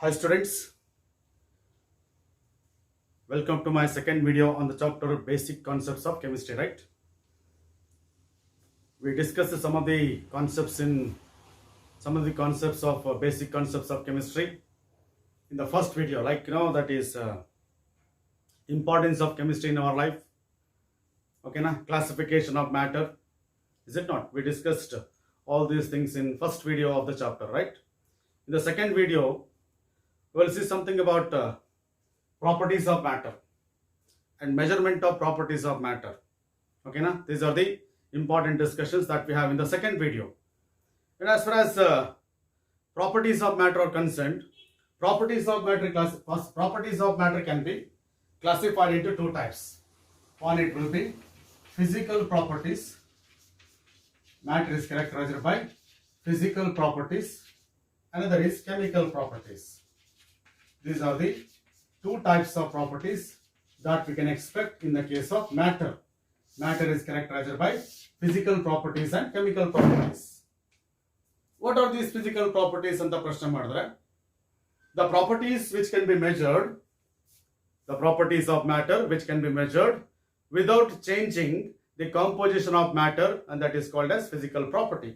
Hi students, welcome to my second video on the chapter Basic Concepts of Chemistry, right? We discussed some of the concepts of basic concepts of chemistry in the first video, that is importance of chemistry in our life. Okay, na classification of matter, is it not? We discussed all these things in first video of the chapter, right? In the second video, we will see something about properties of matter and measurement of properties of matter. Okay, na? These are the important discussions that we have in the second video. And as far as properties of matter are concerned, properties of matter can be classified into two types. One, it will be physical properties. Matter is characterized by physical properties. Another is chemical properties. These are the two types of properties that we can expect in the case of matter. Matter is characterized by physical properties and chemical properties. What are these physical properties ಅಂತ ಪ್ರಶ್ನೆ ಮಾಡಿದ್ರೆ, the properties which can be measured, the properties of matter which can be measured without changing the composition of matter, and that is called as physical property.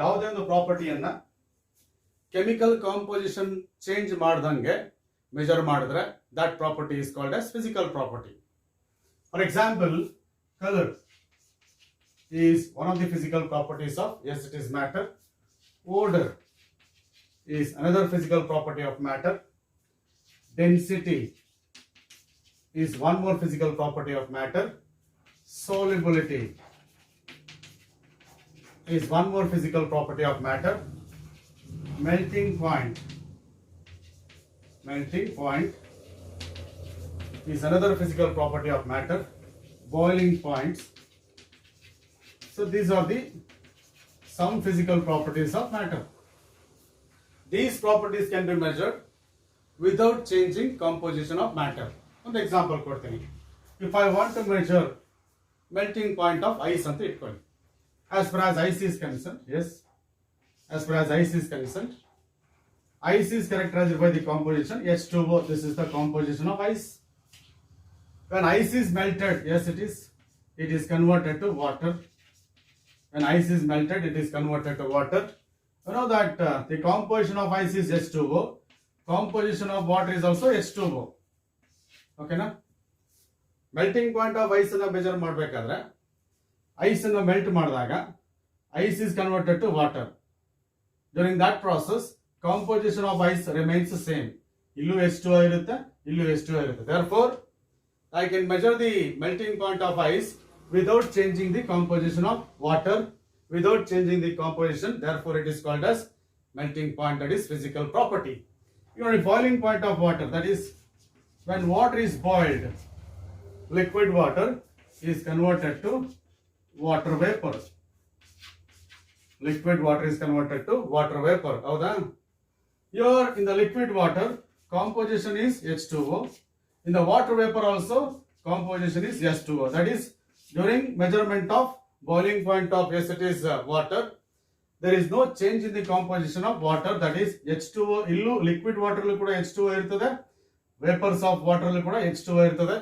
ಯಾವುದೇ ಒಂದು ಪ್ರಾಪರ್ಟಿಯನ್ನ chemical composition change ಮಾಡ್ದಂಗೆ measure ಮಾಡಿದ್ರೆ that property is called as physical property. For example, color is one of the physical properties of, yes, it is matter. Odor is another physical property of matter. Density is one more physical property of matter. Solubility is one more physical property of matter. Melting point is another physical property of matter. Boiling points. So these are the some physical properties of matter. These properties can be measured without changing composition of matter. One example ಕೊಡ್ತೀನಿ. If I want to measure melting point of ice ಅಂತ ಇಟ್ಕೊಳ್ಳಿ. As far as ice is concerned, yes, as far as ice is concerned, ice is characterized by the composition H2O. This is the composition of ice. When ice is melted, yes, it is converted to water. When ice is melted, it is converted to water. You know that the composition of ice is H2O. Composition of water is also H2O. Okay, na? Melting point of ice ಅನ್ನು measure ಮಾಡಬೇಕಾದ್ರೆ ice ಅನ್ನು melt ಮಾಡಿದಾಗ ice is converted to water. During that process, composition of ice remains the same. ಇಲ್ಲೂ H2O ಇರುತ್ತೆ, ಇಲ್ಲೂ H2O ಇರುತ್ತೆ. Therefore, I can measure the melting point of ice without changing the composition of water, without changing the composition. Therefore, it is called as melting point, that is physical property. You know, the boiling point of water, that is when water is boiled, liquid water is converted to water vapor. Liquid water is converted to water vapor. ಹೌದಾ? Here in the liquid water, composition is H2O. In the water vapor also, composition is H2O. That is, during measurement of boiling point of, yes, it is water, there is no change in the composition of water. That is H2O. ಇಲ್ಲೂ liquid water ಕೂಡ H2O ಇರ್ತದೆ, vapors of water ಕೂಡ H2O ಇರ್ತದೆ.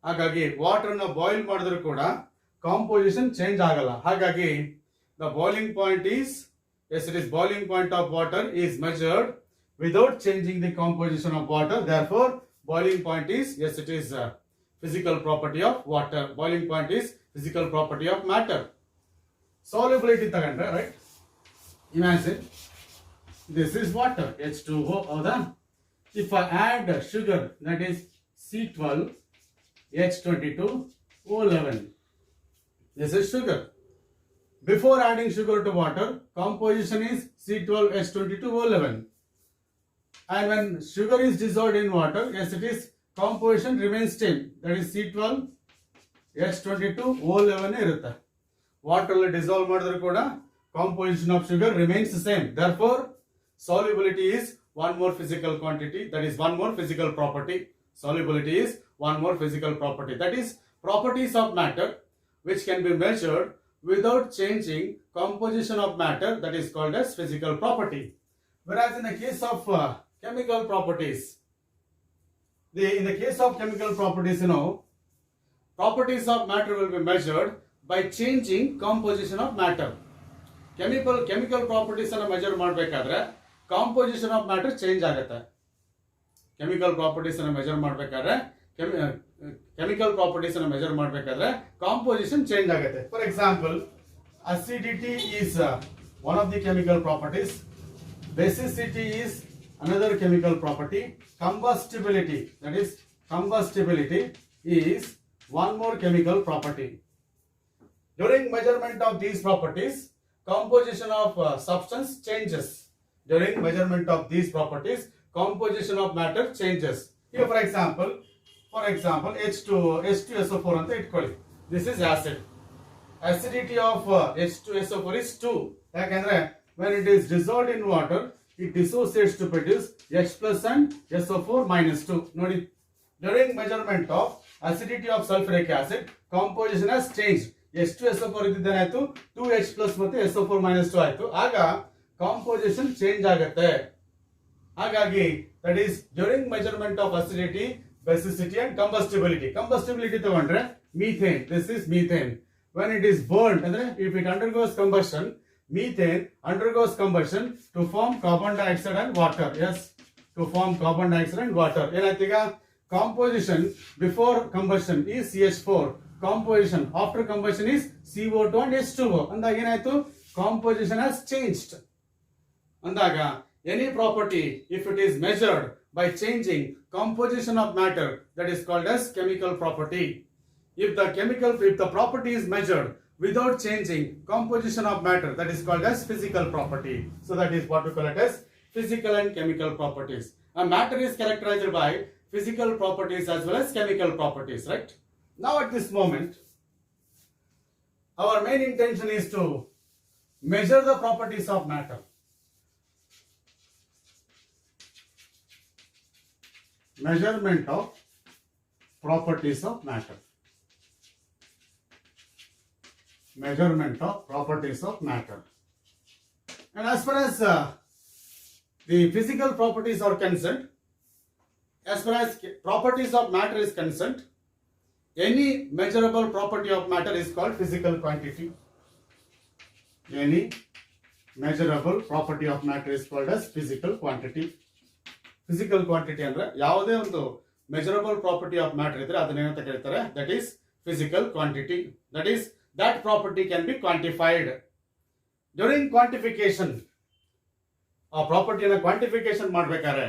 ಹಾಗಾಗಿ water ನ boil ಮಾಡಿದ್ರು ಕೂಡ composition change ಆಗಲ್ಲ. ಹಾಗಾಗಿ the boiling point is, yes, it is boiling point of water is measured without changing the composition of water. Therefore, boiling point is, yes, it is physical property of water. Boiling point is physical property of matter. Solubility ತಗೊಂಡ್ರೆ, right? Imagine this is water, H2O. ಹೌದಾ? If I add sugar, that is C12H22O11, this is sugar. Before adding sugar to water, composition is C12H22O11. And when sugar is dissolved in water, yes, it is composition remains same. That is C12H22O11 ಇರುತ್ತೆ. Water ಅಲ್ಲಿ dissolve ಮಾಡಿದ್ರು ಕೂಡ composition of sugar remains the same. Therefore, solubility is one more physical quantity. That is one more physical property. Solubility is one more physical property. That is properties of matter which can be measured without changing composition of matter, that is called as physical property. Whereas in the case of chemical properties. In the case of chemical properties, properties of matter will be measured by changing composition of matter. Chemical properties ಅನ್ನು measure ಮಾಡಬೇಕಾದ್ರೆ composition of matter change ಆಗುತ್ತೆ. Chemical properties ಅನ್ನು measure ಮಾಡಬೇಕಾದ್ರೆ chemical properties ಅನ್ನು measure ಮಾಡಬೇಕಾದ್ರೆ composition change ಆಗುತ್ತೆ. For example, acidity is one of the chemical properties. Basicity is another chemical property. Combustibility, that is combustibility, is one more chemical property. During measurement of these properties, composition of substance changes. During measurement of these properties, composition of matter changes. Here, for example, H2SO4 anta itಕೊಳ್ಳಿ. This is acid. Acidity of H2SO4 is 2. ಯಾಕಂದ್ರೆ when it is dissolved in water, it dissociates to produce H plus and SO4 minus 2. ನೋಡಿ, during measurement of acidity of sulfuric acid, composition has changed. H2SO4 ಇದ್ದಿದ್ದೇನಾಯ್ತು 2H plus ಮತ್ತೆ SO4 minus 2 ಆಯ್ತು. ಆಗ composition change ಆಗುತ್ತೆ. ಹಾಗಾಗಿ that is during measurement of acidity, basicity and combustibility. Combustibility ತಗೊಂಡ್ರೆ methane. This is methane. When it is burned, ಅಂದ್ರೆ if it undergoes combustion, methane undergoes combustion to form carbon dioxide and water. Yes, to form carbon dioxide and water. ಏನಾಯ್ತು ಈಗ composition before combustion is CH4. Composition after combustion is CO2 and H2O. ಅಂದಾಗ ಏನಾಯ್ತು composition has changed. ಅಂದಾಗ any property, if it is measured by changing composition of matter, that is called as chemical property. If the property is measured without changing composition of matter, that is called as physical property. So that is what we call it as physical and chemical properties. A matter is characterized by physical properties as well as chemical properties, right? Now at this moment, our main intention is to measure the properties of matter. Measurement of properties of matter. Measurement of properties of matter. And as far as the physical properties are concerned, as far as properties of matter is concerned, any measurable property of matter is called physical quantity. Any measurable property of matter is called as physical quantity. Physical quantity ಅಂದ್ರೆ ಯಾವುದೇ ಒಂದು measurable property of matter ಇದ್ರೆ ಅದನ್ನ ಏನಂತ ಕರೀತಾರೆ, that is physical quantity. That is, that property can be quantified. During quantification, ಆ ಪ್ರಾಪರ್ಟಿನ ಕ್ವಾಂಟಿಫಿಕೇಶನ್ ಮಾಡಬೇಕಾದ್ರೆ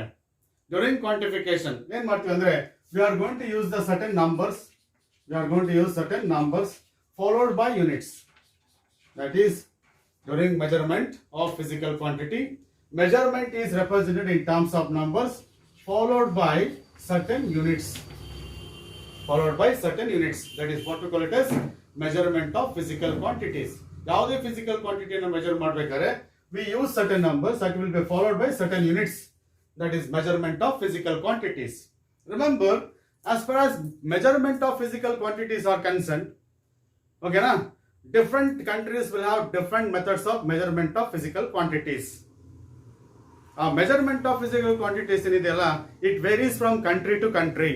during quantification ಏನ್ ಮಾಡ್ತೀವಿ ಅಂದ್ರೆ we are going to use the certain numbers. We are going to use certain numbers followed by units. That is, during measurement of physical quantity, measurement is represented in terms of numbers followed by certain units. Followed by certain units. That is what we call it as measurement of physical quantities. ಯಾವುದೇ physical quantity ಅನ್ನು measure ಮಾಡಬೇಕಾದ್ರೆ we use certain numbers that will be followed by certain units. That is measurement of physical quantities. Remember, as far as measurement of physical quantities are concerned, okay na, different countries will have different methods of measurement of physical quantities. Measurement of physical quantities ಏನಿದೆಯಲ್ಲ, it varies from country to country.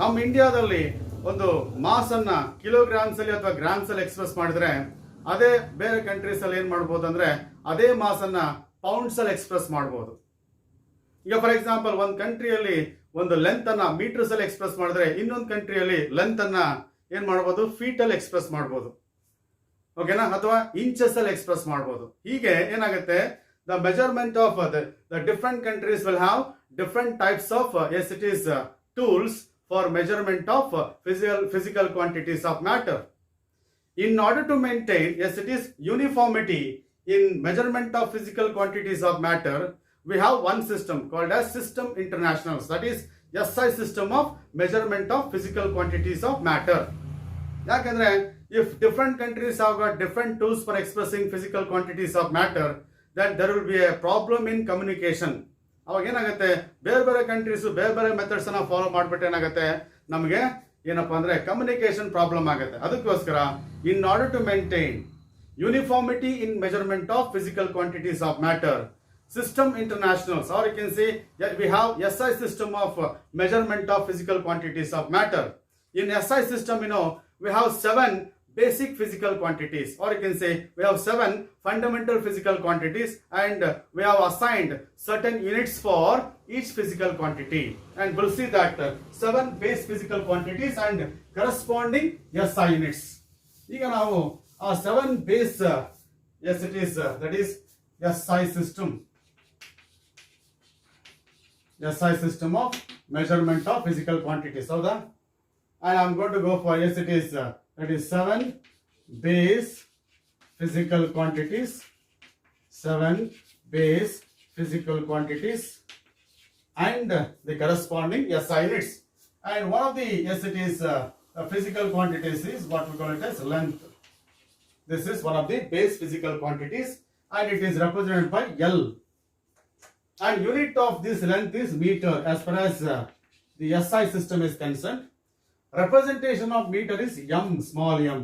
ನಮ್ಮ ಇಂಡಿಯಾದಲ್ಲಿ ಒಂದು mass ಅನ್ನ kilograms ಅಲ್ಲಿ ಅಥವಾ grams ಅಲ್ಲಿ express ಮಾಡಿದ್ರೆ, ಅದೇ ಬೇರೆ ಕಂಟ್ರೀಸ್ ಅಲ್ಲಿ ಏನ್ ಮಾಡಬಹುದು ಅಂದ್ರೆ ಅದೇ ಮಾಸ್ ಅನ್ನ ಪೌಂಡ್ಸ್ ಅಲ್ಲಿ ಎಕ್ಸ್ಪ್ರೆಸ್ ಮಾಡಬಹುದು. ಈಗ ಫಾರ್ ಎಕ್ಸಾಂಪಲ್ ಒಂದು ಕಂಟ್ರಿಯಲ್ಲಿ ಒಂದು ಲೆಂತ್ ಅನ್ನ ಮೀಟರ್ಸ್ ಅಲ್ಲಿ ಎಕ್ಸ್ಪ್ರೆಸ್ ಮಾಡಿದ್ರೆ, ಇನ್ನೊಂದು ಕಂಟ್ರಿಯಲ್ಲಿ ಲೆಂತ್ ಅನ್ನ ಏನ್ ಮಾಡಬಹುದು, ಫೀಟ್ ಅಲ್ಲಿ ಎಕ್ಸ್ಪ್ರೆಸ್ ಮಾಡಬಹುದು. ಓಕೆನಾ, ಅಥವಾ ಇಂಚಸ್ ಅಲ್ಲಿ ಎಕ್ಸ್ಪ್ರೆಸ್ ಮಾಡಬಹುದು. ಹೀಗೆ ಏನಾಗುತ್ತೆ, the measurement of the different countries will have different types of tools for measurement of physical quantities of matter. In order to maintain uniformity in measurement of physical quantities of matter, we have one system called as System International. That is SI system of measurement of physical quantities of matter. ಯಾಕಂದ್ರೆ if different countries have got different tools for expressing physical quantities of matter, then there will be a problem in communication. ಅವಾಗ ಏನಾಗುತ್ತೆ, ಬೇರೆ ಬೇರೆ countries ಬೇರೆ ಬೇರೆ methods ಅನ್ನ follow ಮಾಡ್ಬಿಟ್ಟು ಏನಾಗುತ್ತೆ, ನಮಗೆ ಏನಪ್ಪಾ ಅಂದ್ರೆ ಕಮ್ಯುನಿಕೇಶನ್ ಪ್ರಾಬ್ಲಮ್ ಆಗುತ್ತೆ. ಅದಕ್ಕೋಸ್ಕರ in order to maintain uniformity in measurement of physical quantities of matter, System Internationals, or you can say we have SI system of measurement of physical quantities of matter. In SI system, we have 7 basic physical quantities, or you can say we have 7 fundamental physical quantities, and we have assigned certain units for each physical quantity, and we'll see that 7 base physical quantities and corresponding SI units. ಈಗ ನಾವು ಆ 7 base that is SI system of measurement of physical quantities. So and I'm going to go for that is 7 base physical quantities, 7 base physical quantities and the corresponding SI units. And one of the physical quantities is what we call it as length. This is one of the base physical quantities and it is represented by L. And unit of this length is meter as far as the SI system is concerned. Representation of meter is m, small m.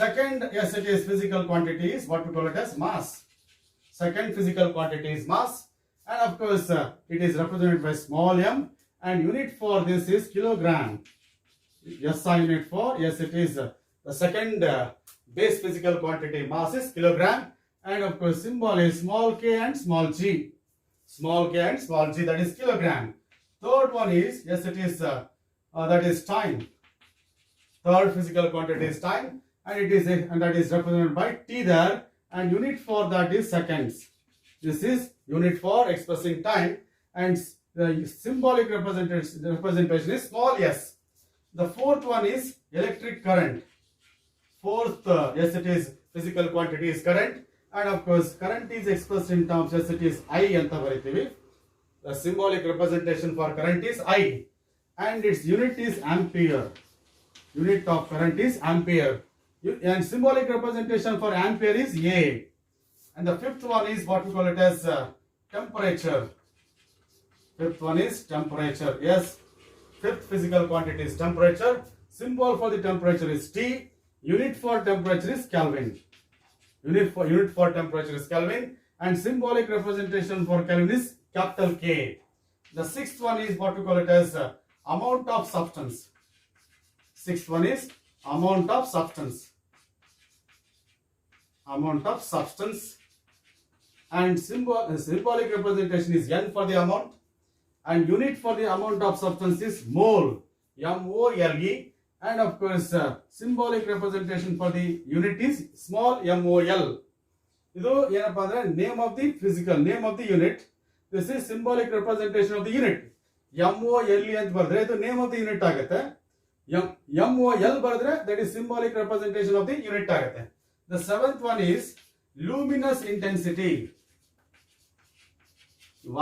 Second physical quantity is what we call it as mass. Second physical quantity is mass, and of course it is represented by small m, and unit for this is kilogram. SI unit for the second base physical quantity, mass is kilogram, and of course symbol is small k and small g. Small k and small g, that is kilogram. Third one is that is time. Third physical quantity is time, and that is represented by t there, and unit for that is seconds. This is unit for expressing time, and the symbolic representation is small s. The fourth one is electric current. Fourth physical quantity is current, and of course current is expressed in terms I anta baritivi. The symbolic representation for current is I, and its unit is ampere. Unit of current is ampere, and symbolic representation for ampere is A. And the fifth one is what we call it as temperature. Fifth one is temperature. Yes, fifth physical quantity is temperature. Symbol for the temperature is T. Unit for temperature is Kelvin. Unit for temperature is Kelvin, and symbolic representation for Kelvin is capital K. The sixth one is what we call it as amount of substance. Sixth one is amount of substance. Amount of substance, and symbolic representation is N for the amount, and unit for the amount of substance is mole, MOLE, and of course symbolic representation for the unit is small MOL. Idu ಏನಪ್ಪ ಅಂದ್ರೆ name of the unit. This is symbolic representation of the unit. MOLE ಅಂತ ಬರೆದ್ರೆ ಇದು name of the unit ಆಗುತ್ತೆ. MOL ಬರೆದ್ರೆ that is symbolic representation of the unit ಆಗುತ್ತೆ. The seventh one is luminous intensity.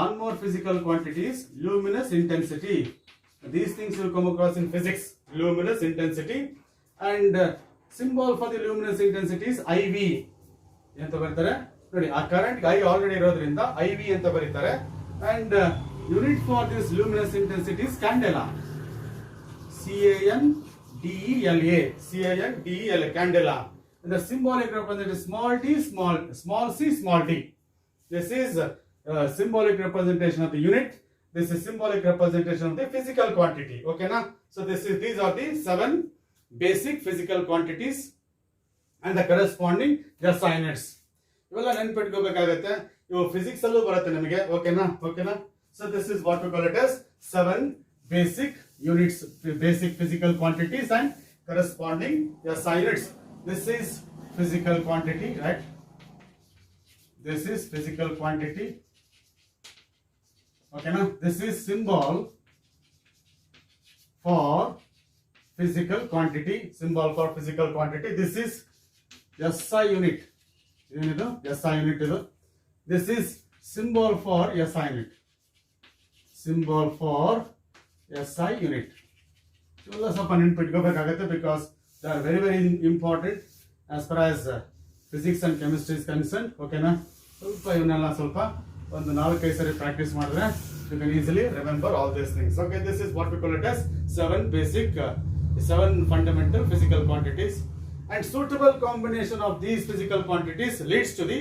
One more physical quantity is luminous intensity. These things will come across in physics. Luminous intensity, and symbol for the luminous intensity is IV. ಅಂತ ಬರೀತಾರೆ ನೋಡಿ, ಆ current I already ಇರೋದ್ರಿಂದ IV ಅಂತ ಬರೀತಾರೆ, and unit for this luminous intensity is candela. CANDELA, candela. And the symbolic representation is small t, small c, small d. This is symbolic representation of the unit. This is symbolic representation of the physical quantity. Okay na? So these are the 7 basic physical quantities and the corresponding SI units. ಇವೆಲ್ಲ ನೆನಪಿಟ್ಕೋಬೇಕಾಗತ್ತೆ. ಇವು physics ಅಲ್ಲೂ ಬರುತ್ತೆ ನಿಮಗೆ. ಓಕೆನಾ? So this is what we call it as 7 basic units, basic physical quantities and corresponding SI units. This is physical quantity, right? This is physical quantity. Okay, now this is symbol for physical quantity. Symbol for physical quantity. This is SI unit. SI unit. This is symbol for SI unit. Symbol for SI unit. ಇವೆಲ್ಲ ಸ್ವಲ್ಪ ನೆನಪಿಟ್ಕೋಬೇಕಾಗತ್ತೆ because they are very very important as far as physics and chemistry is concerned. ಓಕೆನಾ? ಇವನ್ನೆಲ್ಲ ಸ್ವಲ್ಪ ಒಂದು 4-5 ಸರಿ practice ಮಾಡಿದ್ರೆ you can easily remember all these things. Okay, this is what we call it as 7 fundamental physical quantities, and suitable combination of these physical quantities leads to the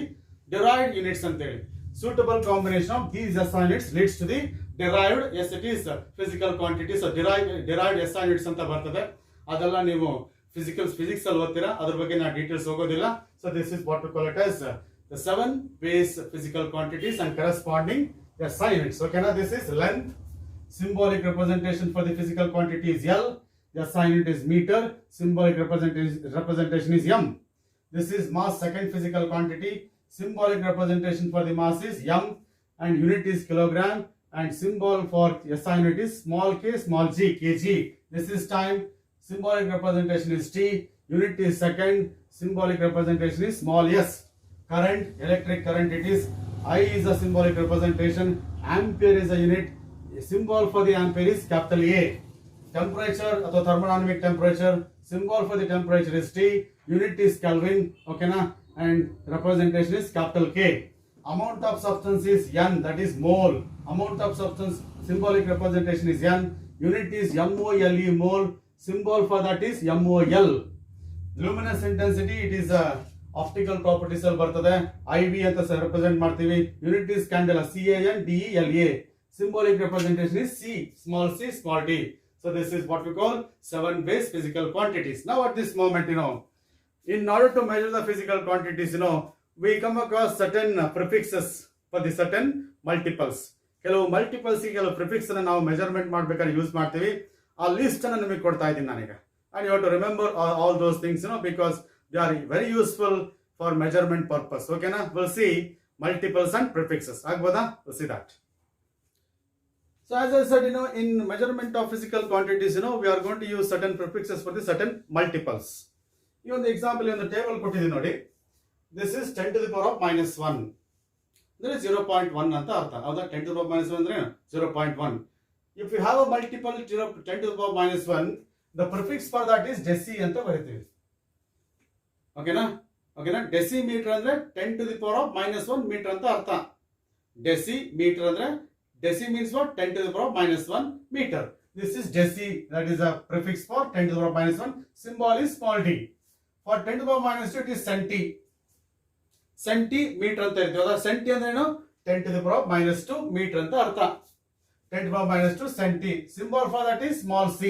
derived units ಅಂತ ಹೇಳಿ. suitable combination of these SI units leads to the derived, yes it is physical quantity, so derived SI units ಅಂತ ಬರ್ತದೆ. ಅದೆಲ್ಲ ನೀವು physics ಅಲ್ಲಿ ಓದ್ತೀರಾ, ಅದ್ರ ಬಗ್ಗೆ ನಾ ಡೀಟೇಲ್ಸ್ ಹೋಗೋದಿಲ್ಲ. So this is what we call it as the 7 base physical quantities and corresponding SI units. Okay, now this is length. Symbolic representation for the physical quantity is L. The SI unit is meter. Symbolic representation is M. This is mass, second physical quantity. Symbolic representation for the mass is M and unit is kilogram, and symbol for SI unit is small k, small g, kg. This is time. Symbolic representation is T. Unit is second. Symbolic representation is small s. Current, electric current it is. I is a symbolic representation. Ampere is a unit. Symbol for the ampere is capital A. Temperature or thermodynamic temperature. Symbol for the temperature is T. Unit is Kelvin. Okay na? And representation is capital K. Amount of substance is N, that is mole. Amount of substance, symbolic representation is N. Unit is MOLE, mole. Symbol for that is MOL. Luminous intensity, it is optical properties ಅಲ್ಲಿ ಬರ್ತದೆ. IV ಅಂತ represent ಮಾಡ್ತೀವಿ. Unit is candela, CANDELA. Symbolic representation is C, small c, small d. So this is what we call 7 base physical quantities. Now at this moment, in order to measure the physical quantities, we come across certain prefixes for the certain multiples. ಕೆಲವು multiples ಗೆ ಕೆಲವು prefix ಅನ್ನು ನಾವು measurement ಮಾಡಬೇಕಾದ್ರೆ use ಮಾಡ್ತೀವಿ. ಆ list ಅನ್ನು ನಿಮಗೆ ಕೊಡ್ತಾ ಇದ್ದೀನಿ ನಾನೀಗ. And you have to remember all those things, because they are very useful for measurement purpose. Okay na? We'll see multiples and prefixes. ಆಗ್ಬೋದಾ? We'll see that. So as I said, in measurement of physical quantities, we are going to use certain prefixes for the certain multiples. ಈ ಒಂದು example ಒಂದು table ಕೊಟ್ಟಿದ್ದೀನಿ ನೋಡಿ. This is 10 to the power of minus 1. ಅಂದ್ರೆ 0.1 ಅಂತ ಅರ್ಥ. ಹೌದಾ? 10 to the power of minus 1 ಅಂದ್ರೆ 0.1. If you have a multiple 10 to the power of minus 1, the prefix for that is deci ಅಂತ ಬರೀತೀವಿ. ಓಕೆನಾ? ಡೆಸಿಮೀಟರ್ ಅಂದ್ರೆ 10 to the power of minus 1 metre ಅಂತ ಅರ್ಥ. ಡೆಸಿಮೀಟರ್ ಅಂದ್ರೆ deci means what? 10 to the power of minus 1 meter. This is deci, that is a prefix for 10 to the power of minus 1. Symbol is small d. For 10 to the power of minus 2, it is centi. Centimeter ಅಂತ ಇರ್ತೀವಿ. ಹೌದಾ? Centi ಅಂದ್ರೆ ಏನು? 10 to the power of minus 2 meter ಅಂತ ಅರ್ಥ. 10 to the power of minus 2 centi. Symbol for that is small c.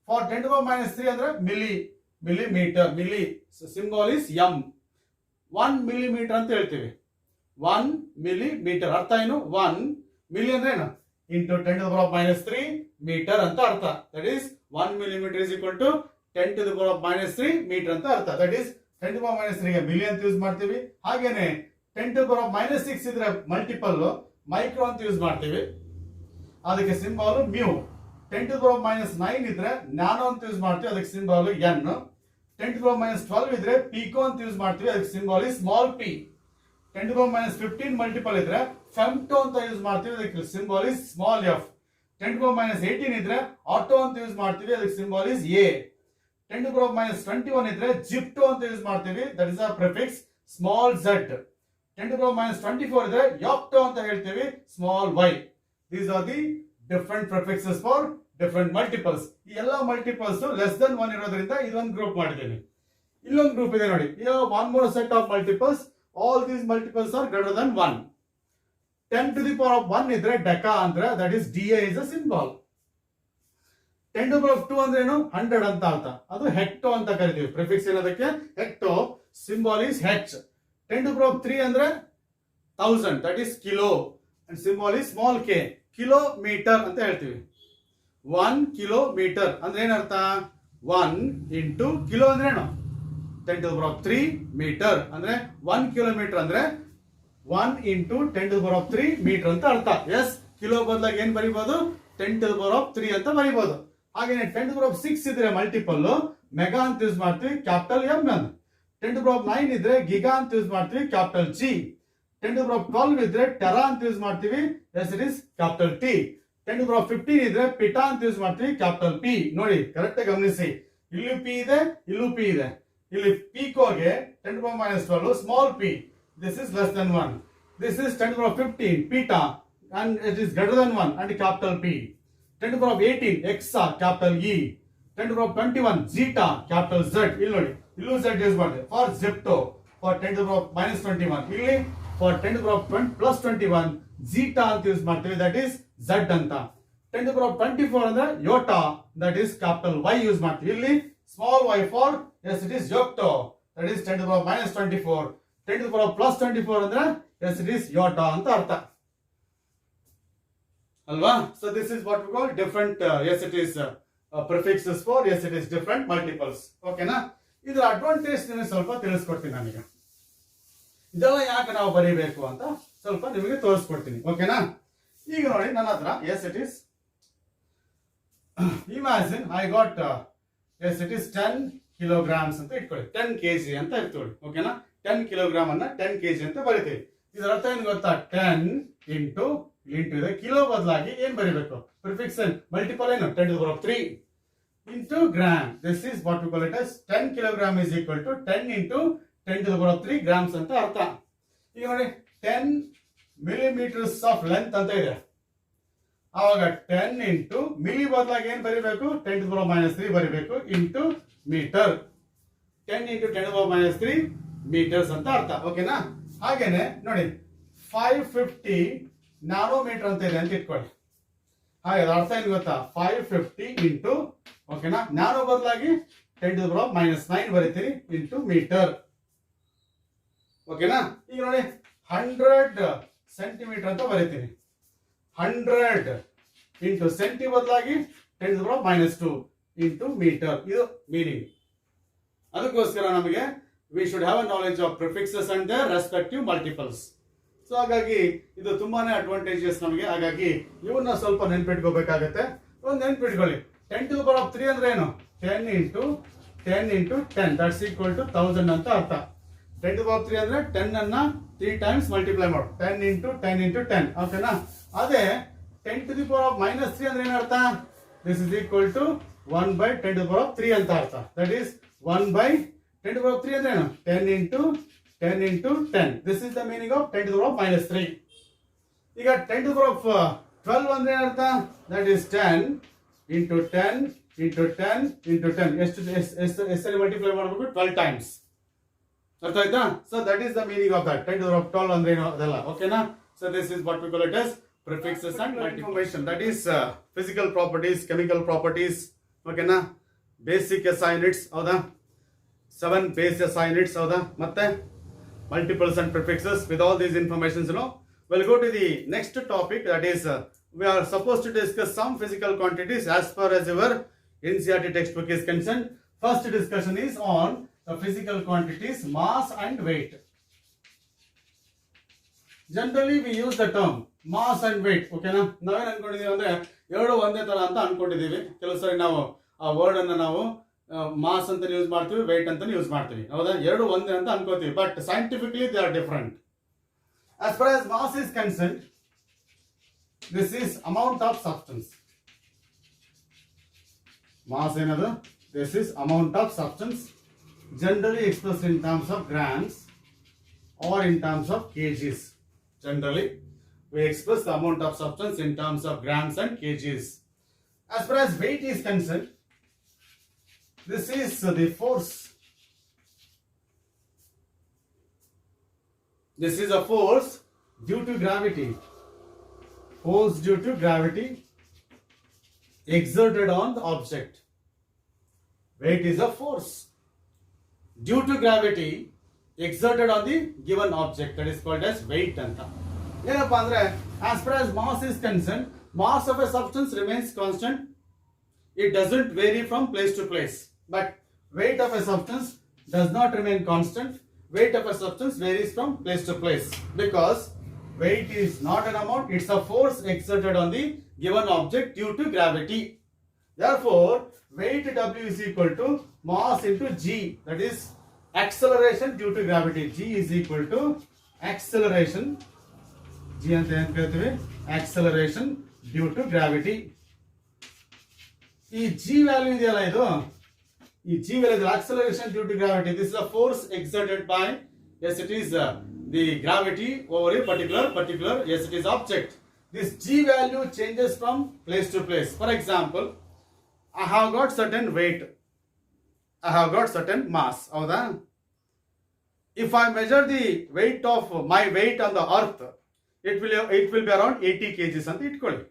For 10 to the power of minus 3 ಅಂದ್ರೆ millimeter. Milli. So symbol is m. 1 millimeter ಅಂತ ಹೇಳ್ತೀವಿ. 1 millimeter. ಅರ್ಥ ಏನು? 1 milli ಅಂದ್ರೆ ಏನು? Into 10 to the power of minus 3 meter ಅಂತ ಅರ್ಥ. That is 1 millimeter is equal to 10 to the power of minus 3 meter ಅಂತ ಅರ್ಥ. That is 10 to the power of minus 3 ಗೆ ಮಿಲಿ ಅಂತ ಯೂಸ್ ಮಾಡ್ತೀವಿ. ಹಾಗೇನೆ 10 to the power of minus 6 ಇದ್ರೆ multiple micro ಅಂತ ಯೂಸ್ ಮಾಡ್ತೀವಿ. ಅದಕ್ಕೆ symbol mu. 10 to the power of minus 9 ಇದ್ರೆ ನ್ಯಾನೋ ಅಂತ ಯೂಸ್ ಮಾಡ್ತೀವಿ. ಅದಕ್ಕೆ symbol N. 10 to the power of minus 12 ಇದ್ರೆ ಪಿಕೋ ಅಂತ ಯೂಸ್ ಮಾಡ್ತೀವಿ. ಅದಕ್ಕೆ symbol is small P. 10 to the power of minus 15 multiple ಇದ್ರೆ ಫೆಮ್ಟೋ ಅಂತ ಯೂಸ್ ಮಾಡ್ತೀವಿ. ಅದಕ್ಕೆ symbol is small F. 10 to the power of minus 18 ಇದ್ರೆ ಆಟೋ ಅಂತ ಯೂಸ್ ಮಾಡ್ತೀವಿ. ಅದಕ್ಕೆ symbol is A. 10 to the power of minus 21 ಇದ್ರೆ ಜಿಪ್ಟೋ ಅಂತ ಯೂಸ್ ಮಾಡ್ತೀವಿ. That is a prefix small Z. 10 to the power of minus 24 ಇದ್ರೆ yocto ಅಂತ ಹೇಳ್ತೀವಿ. Small y. These are the different prefixes for different multiples. ಈ ಎಲ್ಲ multiples less than 1 ಇರೋದ್ರಿಂದ ಇದೊಂದು ಗ್ರೂಪ್ ಮಾಡಿದ್ದೀನಿ. ಇಲ್ಲೊಂದು ಗ್ರೂಪ್ ಇದೆ ನೋಡಿ. one more set of multiples. All these multiples are greater than 1. 10 to the power of 1 ಇದ್ರೆ ಡೆಕಾ ಅಂದ್ರೆ that is DA is a symbol. 10 to the power of 2 ಅಂದ್ರೆ ಏನು? 100 ಅಂತ ಅರ್ಥ. ಅದು ಹೆಕ್ಟೋ ಅಂತ ಕರಿತೀವಿ. ಪ್ರಿಫಿಕ್ಸ್ ಏನದಕ್ಕೆ? Hecto. Symbol is H. 10 to the power of 3 ಅಂದ್ರೆ 1000, that is kilo. And symbol is small k. Kilometre ಅಂತ ಹೇಳ್ತೀವಿ. 1 ಕಿಲೋಮೀಟರ್ ಅಂದ್ರೆ ಏನರ್ಥ? 1 into ಕಿಲೋ ಅಂದ್ರೆ ಏನು? 10 to the power of 3 metre ಅಂದ್ರೆ 1 ಕಿಲೋಮೀಟರ್ ಅಂದ್ರೆ 1 into 10 to the power of 3 metre ಅಂತ ಅರ್ಥ. ಎಸ್, ಕಿಲೋ ಬದಲಾಗಿ ಏನ್ ಬರೀಬಹುದು? 10 to the power of 3 ಅಂತ ಬರೀಬಹುದು. ಹಾಗೇನೆ 10 to the power of 6 ಇದ್ರೆ ಮಲ್ಟಿಪಲ್ ಮೆಗಾ ಅಂತ ಯೂಸ್ ಮಾಡ್ತೀವಿ. ಕ್ಯಾಪಿಟಲ್ ಎಂ ಅಂತ. 10 to the power of 9 ಇದ್ರೆ ಗಿಗಾ ಅಂತ ಯೂಸ್ ಮಾಡ್ತೀವಿ. Capital G. 10 to the power of 12 ಇದ್ರೆ ಟೆರಾ ಅಂತ ಯೂಸ್ ಮಾಡ್ತೀವಿ. Yes, it is capital T. 10 to the power of 15 ಇದ್ರೆ ಪಿಟಾ ಅಂತ ಯೂಸ್ ಮಾಡ್ತೀವಿ. Capital P. ನೋಡಿ, ಕರೆಕ್ಟ್ ಗಮನಿಸಿ. ಇಲ್ಲೂ ಪಿ ಇದೆ, ಇಲ್ಲೂ ಪಿ ಇದೆ. ಇಲ್ಲಿ ಪಿಕೋಗೆ 10 to the power of minus 12 small P. This is less than 1. This is 10 to the power of 15 peta and it is greater than 1 and capital P. 10 to the power of 18 exa capital E. 10 to the power of 21 zeta capital Z. ಇಲ್ಲಿ ನೋಡಿ, ಇಲ್ಲೂ Z use ಮಾಡಿದೆ. For zepto for 10 to the power of minus 21. ಇಲ್ಲಿ for 10 to the power of 20 plus 21 zeta ಅಂತ use ಮಾಡ್ತೀವಿ, that is z ಅಂತ. 10 to the power of 24 ಅಂದ್ರೆ yotta, that is capital Y use ಮಾಡ್ತೀವಿ. ಇಲ್ಲಿ small y for as it is yocto, that is 10 to the power minus 24. 10 to the power plus 24 ಅಂದ್ರೆ S it is ಯೋಟಾ ಅಂತ ಅರ್ಥ ಅಲ್ವಾ. So this is what we call different yes it is prefixes for yes it is different multiples. ಓಕೆನಾ. ಇದರ advantage ನಿಮಗೆ ಸ್ವಲ್ಪ ತಿಳಿಸ್ಕೊಡ್ತೀನಿ ನಾನೀಗ. ಇದೆಲ್ಲ ಯಾಕೆ ನಾವು ಬರೀಬೇಕು ಅಂತ ಸ್ವಲ್ಪ ನಿಮಗೆ ತೋರಿಸ್ಕೊಡ್ತೀನಿ. ಓಕೆನಾ. ಈಗ ನೋಡಿ ನನ್ನ ಹತ್ರ yes it is imagine I got yes it is 10 kilograms ಅಂತ ಇಟ್ಕೊಳ್ಳಿ, 10 kg ಅಂತ ಇಟ್ಕೊಳ್ಳಿ. ಓಕೆನಾ. 10 kilogram ಅನ್ನ 10 kg ಅಂತ ಬರೀತೀವಿ. ಇದರ ಅರ್ಥ ಏನು ಗೊತ್ತಾ, 10 ಇಂಟು ಇದೆ, ಕಿಲೋ ಬದಲಾಗಿ ಏನ್ ಬರೀಬೇಕು, ಪ್ರಿಫಿಕ್ಸ್ ಮಲ್ಟಿಪಲ್ ಏನು, 10 to the power of 3 into gram. This is what we call it as 10 kilogram is equal to 10 into 10 to the power of 3 grams ಅಂತ ಅರ್ಥ. ಈಗ ನೋಡಿ 10 millimeters of length ಅಂತ ಇದೆ, ಆವಾಗ 10 into ಮಿಲಿ ಬದಲಾಗಿ ಏನ್ ಬರೀಬೇಕು, 10 to the power minus 3 ಬರೀಬೇಕು into metre. 10 into 10 to the power minus 3 metres ಅಂತ ಅರ್ಥ. ಓಕೆನಾ. ಹಾಗೇನೆ ನೋಡಿ 550 ನ್ಯಾನೋಮೀಟರ್ ಅಂತ ಇದೆ ಅಂತ ಇಟ್ಕೊಳ್ಳಿ. ಹಾಗೆ ಅರ್ಥ ಏನು ಗೊತ್ತಾ, 550 ಇಂಟು ಓಕೆನಾ, ನ್ಯಾನೋ ಬದಲಾಗಿ 10 to the power minus 9 ಬರೀತೀರಿ ಇಂಟು ಮೀಟರ್. ಓಕೆನಾ. ಈಗ ನೋಡಿ 100 ಸೆಂಟಿಮೀಟರ್ ಅಂತ ಬರೀತೀನಿ, 100 ಇಂಟು ಸೆಂಟಿ ಬದಲಾಗಿ 10 to the power minus 2 into metre. ಇದು ಮೀನಿಂಗ್. ಅದಕ್ಕೋಸ್ಕರ ನಮಗೆ we should have a knowledge of prefixes and their respective multiples. So ಹಾಗಾಗಿ ಇದು ತುಂಬಾನೇ ಅಡ್ವಾಂಟೇಜಸ್ ನಮಗೆ. ಹಾಗಾಗಿ ಇವನ್ನ ಸ್ವಲ್ಪ ನೆನ್ಪಿಟ್ಕೋಬೇಕಾಗತ್ತೆ. ಒಂದು ನೆನ್ಪಿಟ್ಕೊಳ್ಳಿ, 10 to the power of 3 ಅಂದ್ರೆ ಏನು, 10 into 10 ದಟ್ಸ್ ಈಕ್ವಲ್ ಟು 1000 ಅಂತ ಅರ್ಥ. 10 to the power of 3 ಅಂದ್ರೆ 10 ಅನ್ನ 3 ಟೈಮ್ಸ್ ಮಲ್ಟಿಪ್ಲೈ ಮಾಡು, 10 into 10 into 10. ಓಕೆನಾ. ಅದೇ 10 to the power of minus 3 ಅಂದ್ರೆ ಏನರ್ಥ, this is equal to 1 by 10 to the power of 3 ಅಂತ ಅರ್ಥ. That is 1 by 10 to the power of 3 ಅಂದ್ರೆ ಏನು, 10 into 10. This is the meaning of 10 to the power of minus 3. ಈಗ 10 to the power of 12 ಅಂದ್ರೆ ಏನರ್ಥ, that is 10 into 10 into 10 into 10. ಎಷ್ಟು multiply ಮಾಡಬೇಕು, 12 times. ಅರ್ಥ ಆಯ್ತಾ. So that is the meaning of that. 10 to the power of 12 ಅಂದ್ರೆ ಏನು ಅದೆಲ್ಲ. ಓಕೆನಾ. So this is what we call it as prefixes and information. That is physical properties, chemical properties. ಓಕೆನಾ. Basic SI units ಹೌದಾ, 7 base SI units ಹೌದಾ, ಮತ್ತೆ multiples and prefixes. With all these informations, we'll go to the next topic, that is we are supposed to discuss some physical quantities as far as your NCERT textbook is concerned. First discussion is on the physical quantities, mass and weight. Generally we use the term mass and weight. ಓಕೆನಾ. ನಾವೇನು ಅನ್ಕೊಂಡಿದೀವಿ ಅಂದ್ರೆ ಎರಡು ಒಂದೇ ತರ ಅಂತ ಅನ್ಕೊಂಡಿದೀವಿ. ಕೆಲವು ಸರಿ ನಾವು ಆ ವರ್ಡ್ ಅನ್ನ ನಾವು ಮಾಸ್ ಅಂತ ಯೂಸ್ ಮಾಡ್ತೀವಿ, ವೇಟ್ ಅಂತ ಯೂಸ್ ಮಾಡ್ತೀವಿ, ಹೌದಾ. ಎರಡು ಒಂದೇ ಅಂತ ಅನ್ಕೋತೀವಿ, but scientifically they are different. As far as mass is concern, this is amount of substance. Mass ಏನದು, this is amount of substance, generally expressed in terms of grams or in terms of kgs. Generally we express the amount of substance in terms of grams and kgs. As far as weight is concerned, this is the force. This is a force due to gravity. Force due to gravity exerted on the object. Weight is a force due to gravity exerted on the given object. That is called as weight anta. ಏನಪ್ಪಾ ಅಂದ್ರೆ, as far as mass is concerned, mass of a substance remains constant. It doesn't vary from place to place. But weight of a substance does not remain constant. Weight of a substance varies from place to place because weight is not an amount, it's a force exerted on the given object due to gravity. Therefore, weight W is equal to mass into G, that is acceleration due to gravity. G is equal to acceleration, G ಅಂತ ಏನು ಕರಿತೀವಿ, acceleration due to gravity. ಈ G value ಇದೆಯಲ್ಲ, ಇದು ಈ G value, acceleration due to gravity, this is a force exerted by, yes it is the gravity over a particular yes it is object. This G value changes from place to place. For example, I have got certain weight, I have got certain mass, ಹೌದಾ. if I measure the weight of my weight on the earth, it will be around 80 kgs ಅಂತ ಇಟ್ಕೊಳ್ಳಿ.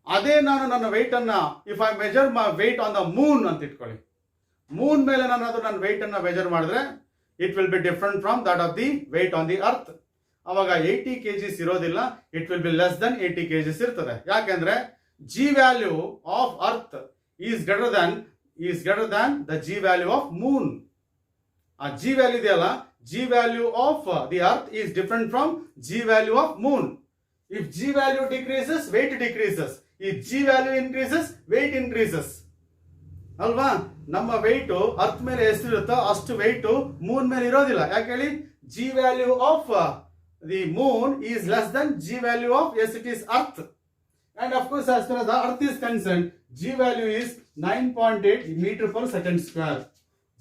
ಅದೇ ನಾನು ನನ್ನ weight ಅನ್ನ if I measure my weight on the moon ಅಂತ ಇಟ್ಕೊಳ್ಳಿ, Moon ಮೇಲೆ ನಾನು ನನ್ನ weight ಅನ್ನ ಮೆಜರ್ ಮಾಡಿದ್ರೆ it will be different from that of the weight on the earth. ಅವಾಗ 80 kgs ಇರೋದಿಲ್ಲ, it will be less than 80 kgs ಇರ್ತದೆ. ಯಾಕೆಂದ್ರೆ G value of earth is greater than the G value of moon. ಆ G value ಇದೆಯಲ್ಲ, G value of the earth is different from G value of moon. If G value decreases, weight decreases. If G value increases, weight increases. ಅಲ್ವಾ? ನಮ್ಮ weight earth ಮೇಲೆ ಎಷ್ಟಿರುತ್ತೋ ಅಷ್ಟು weight Moon ಮೇಲೆ ಇರೋದಿಲ್ಲ. ಯಾಕೆ ಹೇಳಿ? G value of the moon is less than G value of, yes, it is earth. And of course, as far as the earth is concerned, G value is 9.8 meter per second square.